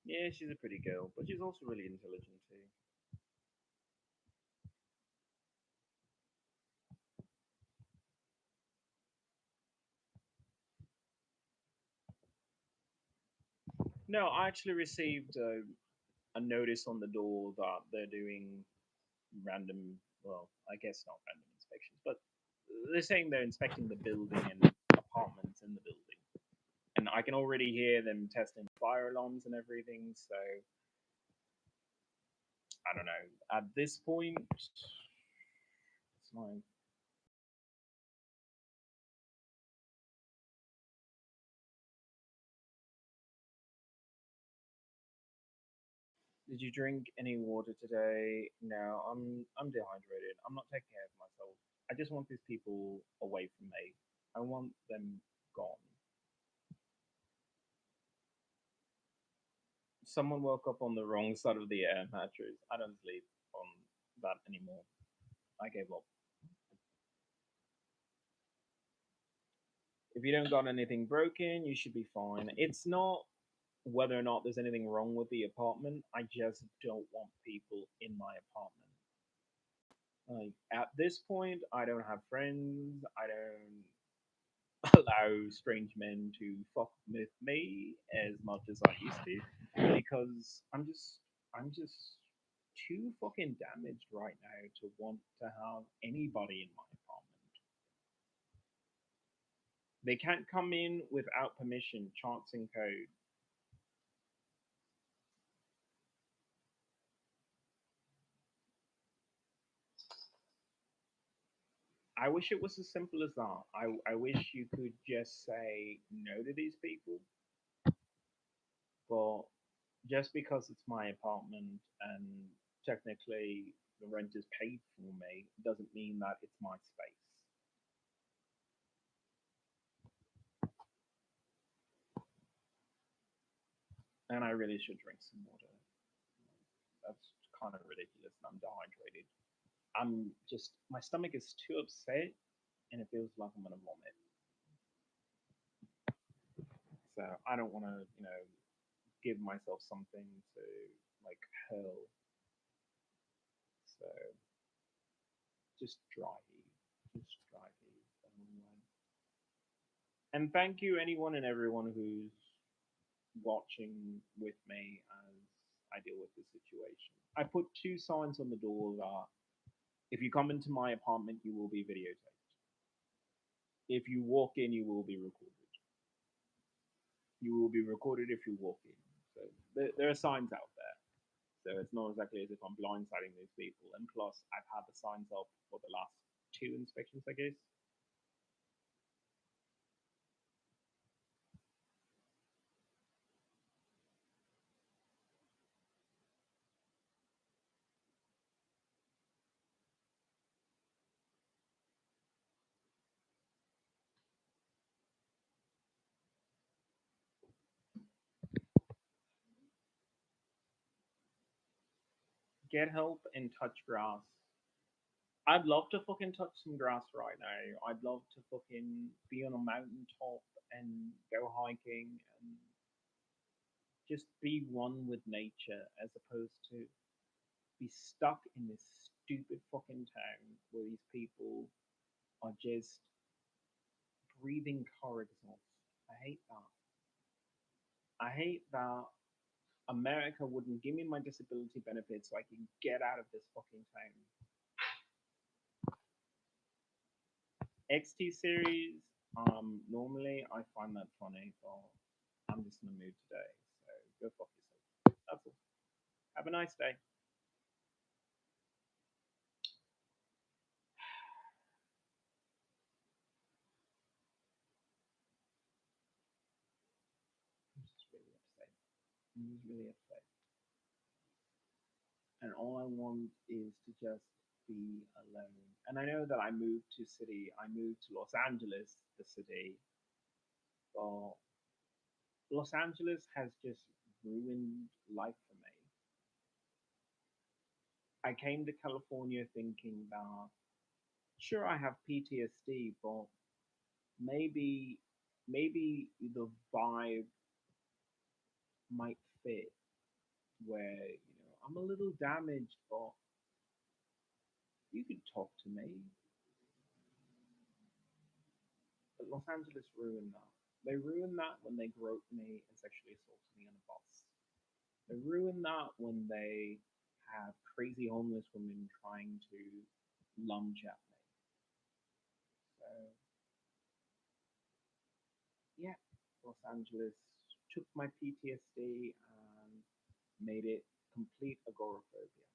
Speaker 1: Yeah, she's a pretty girl, but she's also really intelligent too. No, I actually received a notice on the door that they're doing random, well, I guess not random inspections, but they're saying they're inspecting the building and apartments in the building. And I can already hear them testing fire alarms and everything, so I don't know. At this point, it's like, did you drink any water today? No, I'm dehydrated. I'm not taking care of myself. I just want these people away from me. I want them gone. Someone woke up on the wrong side of the air mattress. I don't sleep on that anymore. I gave up. If you don't got anything broken, you should be fine. It's not whether or not there's anything wrong with the apartment. I just don't want people in my apartment. Like at this point, I don't have friends. I don't allow strange men to fuck with me as much as I used to because I'm just too fucking damaged right now to want to have anybody in my apartment. They can't come in without permission, chance and code. I wish it was as simple as that. I wish you could just say no to these people, but just because it's my apartment and technically the rent is paid for me doesn't mean that it's my space. And I really should drink some water. That's kind of ridiculous. I'm dehydrated. I'm just, my stomach is too upset and it feels like I'm going to vomit. So I don't want to, give myself something to like hurl. So just dry heat. Just dry heat. And thank you, anyone and everyone who's watching with me as I deal with this situation. I put two signs on the door that if you come into my apartment, you will be videotaped. If you walk in, you will be recorded. You will be recorded if you walk in. So there are signs out there. So it's not exactly as if I'm blindsiding these people. And plus, I've had the signs up for the last two inspections, I guess. Get help and touch grass. I'd love to fucking touch some grass right now. I'd love to fucking be on a mountaintop and go hiking and just be one with nature as opposed to be stuck in this stupid fucking town where these people are just breathing car exhaust. I hate that. I hate that America wouldn't give me my disability benefits so I can get out of this fucking town. XT series, normally I find that funny, but I'm just in the mood today, so go fuck yourself. That's all. Have a nice day. I'm just really upset. I'm just really upset. And all I want is to just be alone. And I know that I moved to Los Angeles, the city, but Los Angeles has just ruined life for me. I came to California thinking that, sure, I have PTSD, but maybe, maybe the vibe might fit where, I'm a little damaged, but you could talk to me. But Los Angeles ruined that. They ruined that when they groped me and sexually assaulted me on a bus. They ruined that when they have crazy homeless women trying to lunge at me. So, yeah, Los Angeles took my PTSD and made it complete agoraphobia.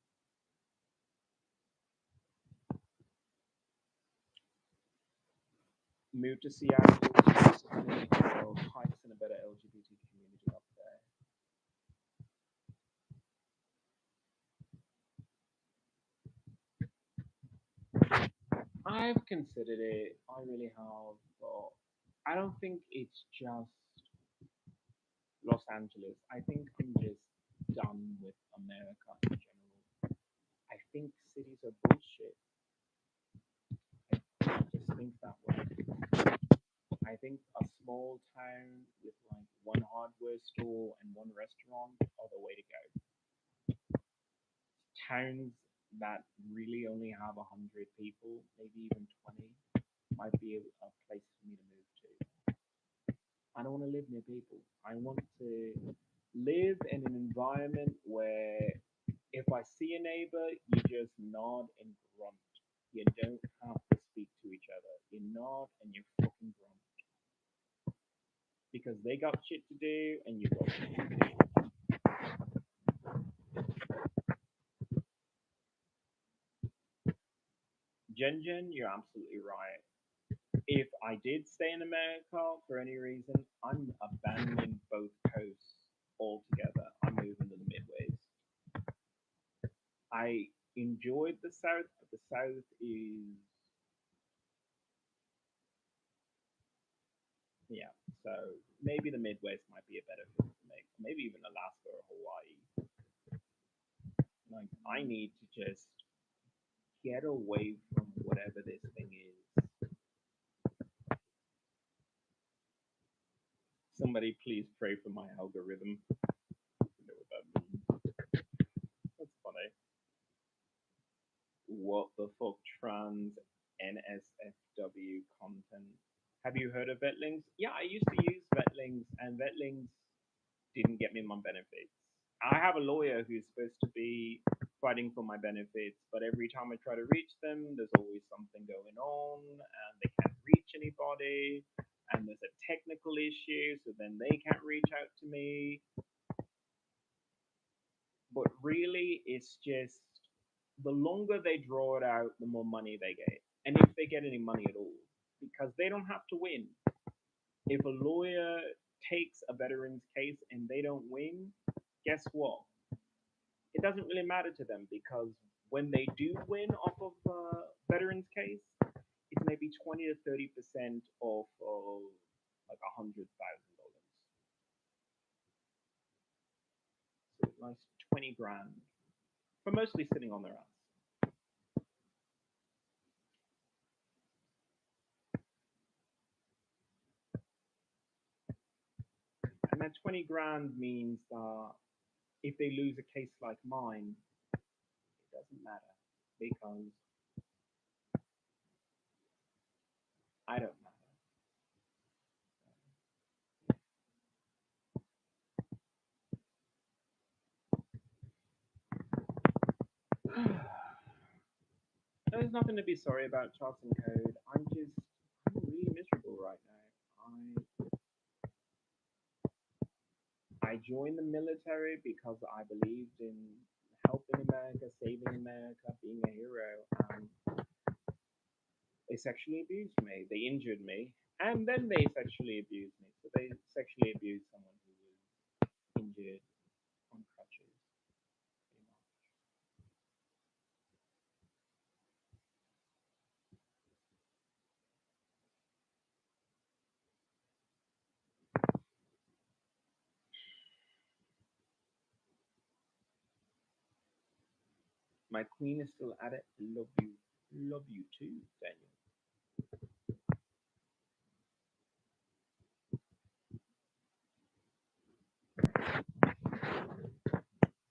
Speaker 1: Moved to Seattle recently, so hikes in a better LGBT community up there. I've considered it. I really have, but I don't think it's just Los Angeles. I think I'm just done with America in general. I think cities are bullshit. I just think that way. I think a small town with like one hardware store and one restaurant are the way to go. Towns that really only have 100 people, maybe even 20, might be a place for me to move to. I don't want to live near people. I want to live in an environment where if I see a neighbor, you just nod and grunt. You don't have to speak to each other. You nod and you fucking grunt. Because they got shit to do and you got shit to do. Jen, you're absolutely right. If I did stay in America for any reason, I'm abandoning both coasts altogether. I'm moving to the Midways. I enjoyed the South, but the South is, yeah. So maybe the Midwest might be a better fit for me. Maybe even Alaska or Hawaii. Like I need to just get away from whatever this thing is. Somebody please pray for my algorithm. I don't know what that means. That's funny. What the fuck trans NSFW content? Have you heard of Vetlinks? Yeah, I used to use Vetlinks, and Vetlinks didn't get me my benefits. I have a lawyer who's supposed to be fighting for my benefits, but every time I try to reach them, there's always something going on, and they can't reach anybody, and there's a technical issue, so then they can't reach out to me. But really, it's just the longer they draw it out, the more money they get. And if they get any money at all, because they don't have to win. If a lawyer takes a veteran's case and they don't win, guess what? It doesn't really matter to them because when they do win off of a veteran's case, it's maybe 20 to 30% off of like $100,000. So a nice 20 grand for mostly sitting on their ass. And that 20 grand means that if they lose a case like mine, it doesn't matter because I don't matter. There's nothing to be sorry about, Charles and Code. I'm really miserable right now. I joined the military because I believed in helping America, saving America, being a hero. And they sexually abused me. They injured me, and then they sexually abused me. So they sexually abused someone who was injured on crutches, pretty much. My queen is still at it. Love you. Love you too, Daniel.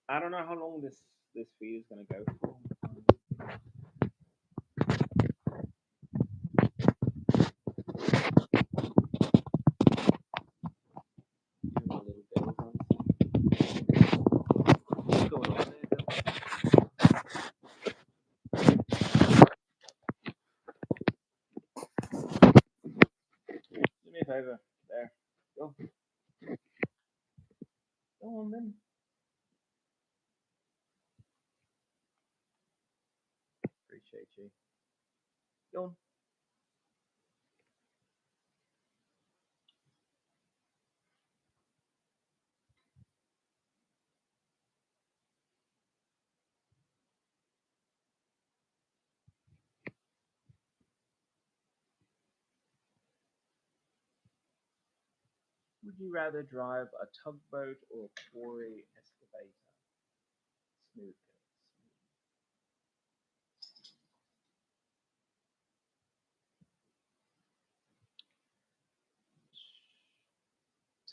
Speaker 1: I don't know how long this feed is gonna go for. Give him a little bit of time. What's going on there, Bill? Do me a favor. There. Go. Go on then. Appreciate you. Go on. Would you rather drive a tugboat or a quarry excavator? Smooth.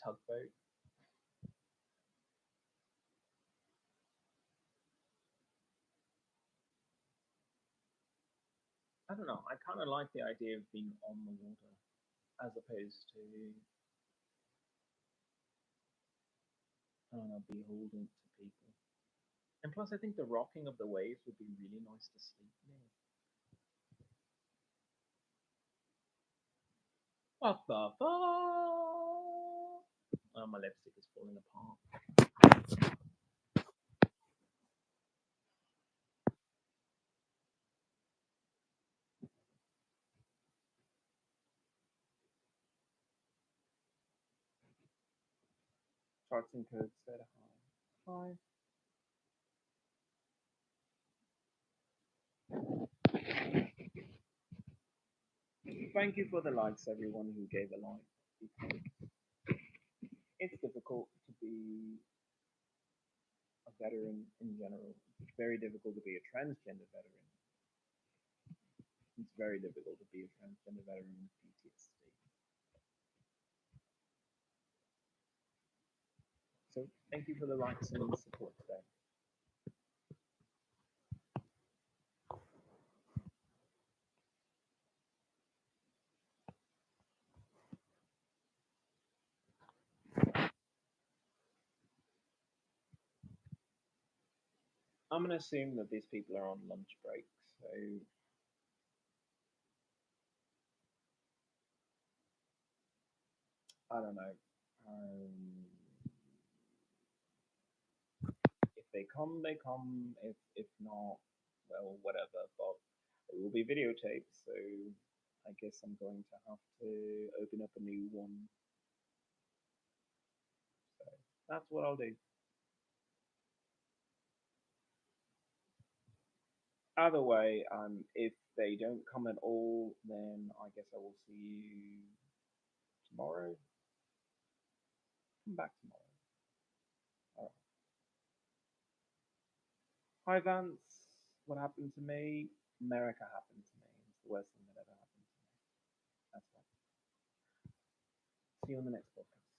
Speaker 1: Tugboat. I don't know. I kind of like the idea of being on the water as opposed to, I don't know, beholden to people. And plus, I think the rocking of the waves would be really nice to sleep near. What the fuck? Oh, my lipstick is falling apart. Charts and codes said hi. Thank you for the likes, everyone who gave a like. It's difficult to be a veteran in general. It's very difficult to be a transgender veteran. It's very difficult to be a transgender veteran with PTSD. So thank you for the likes and support today. I'm gonna assume that these people are on lunch break, so I don't know. If they come, they come. If not, well, whatever. But it will be videotaped, so I guess I'm going to have to open up a new one. So that's what I'll do. Either way, if they don't come at all, then I guess I will see you tomorrow. Come back tomorrow. All right. Hi Vance. What happened to me? America happened to me. It's the worst thing that ever happened to me. That's right. See you on the next podcast.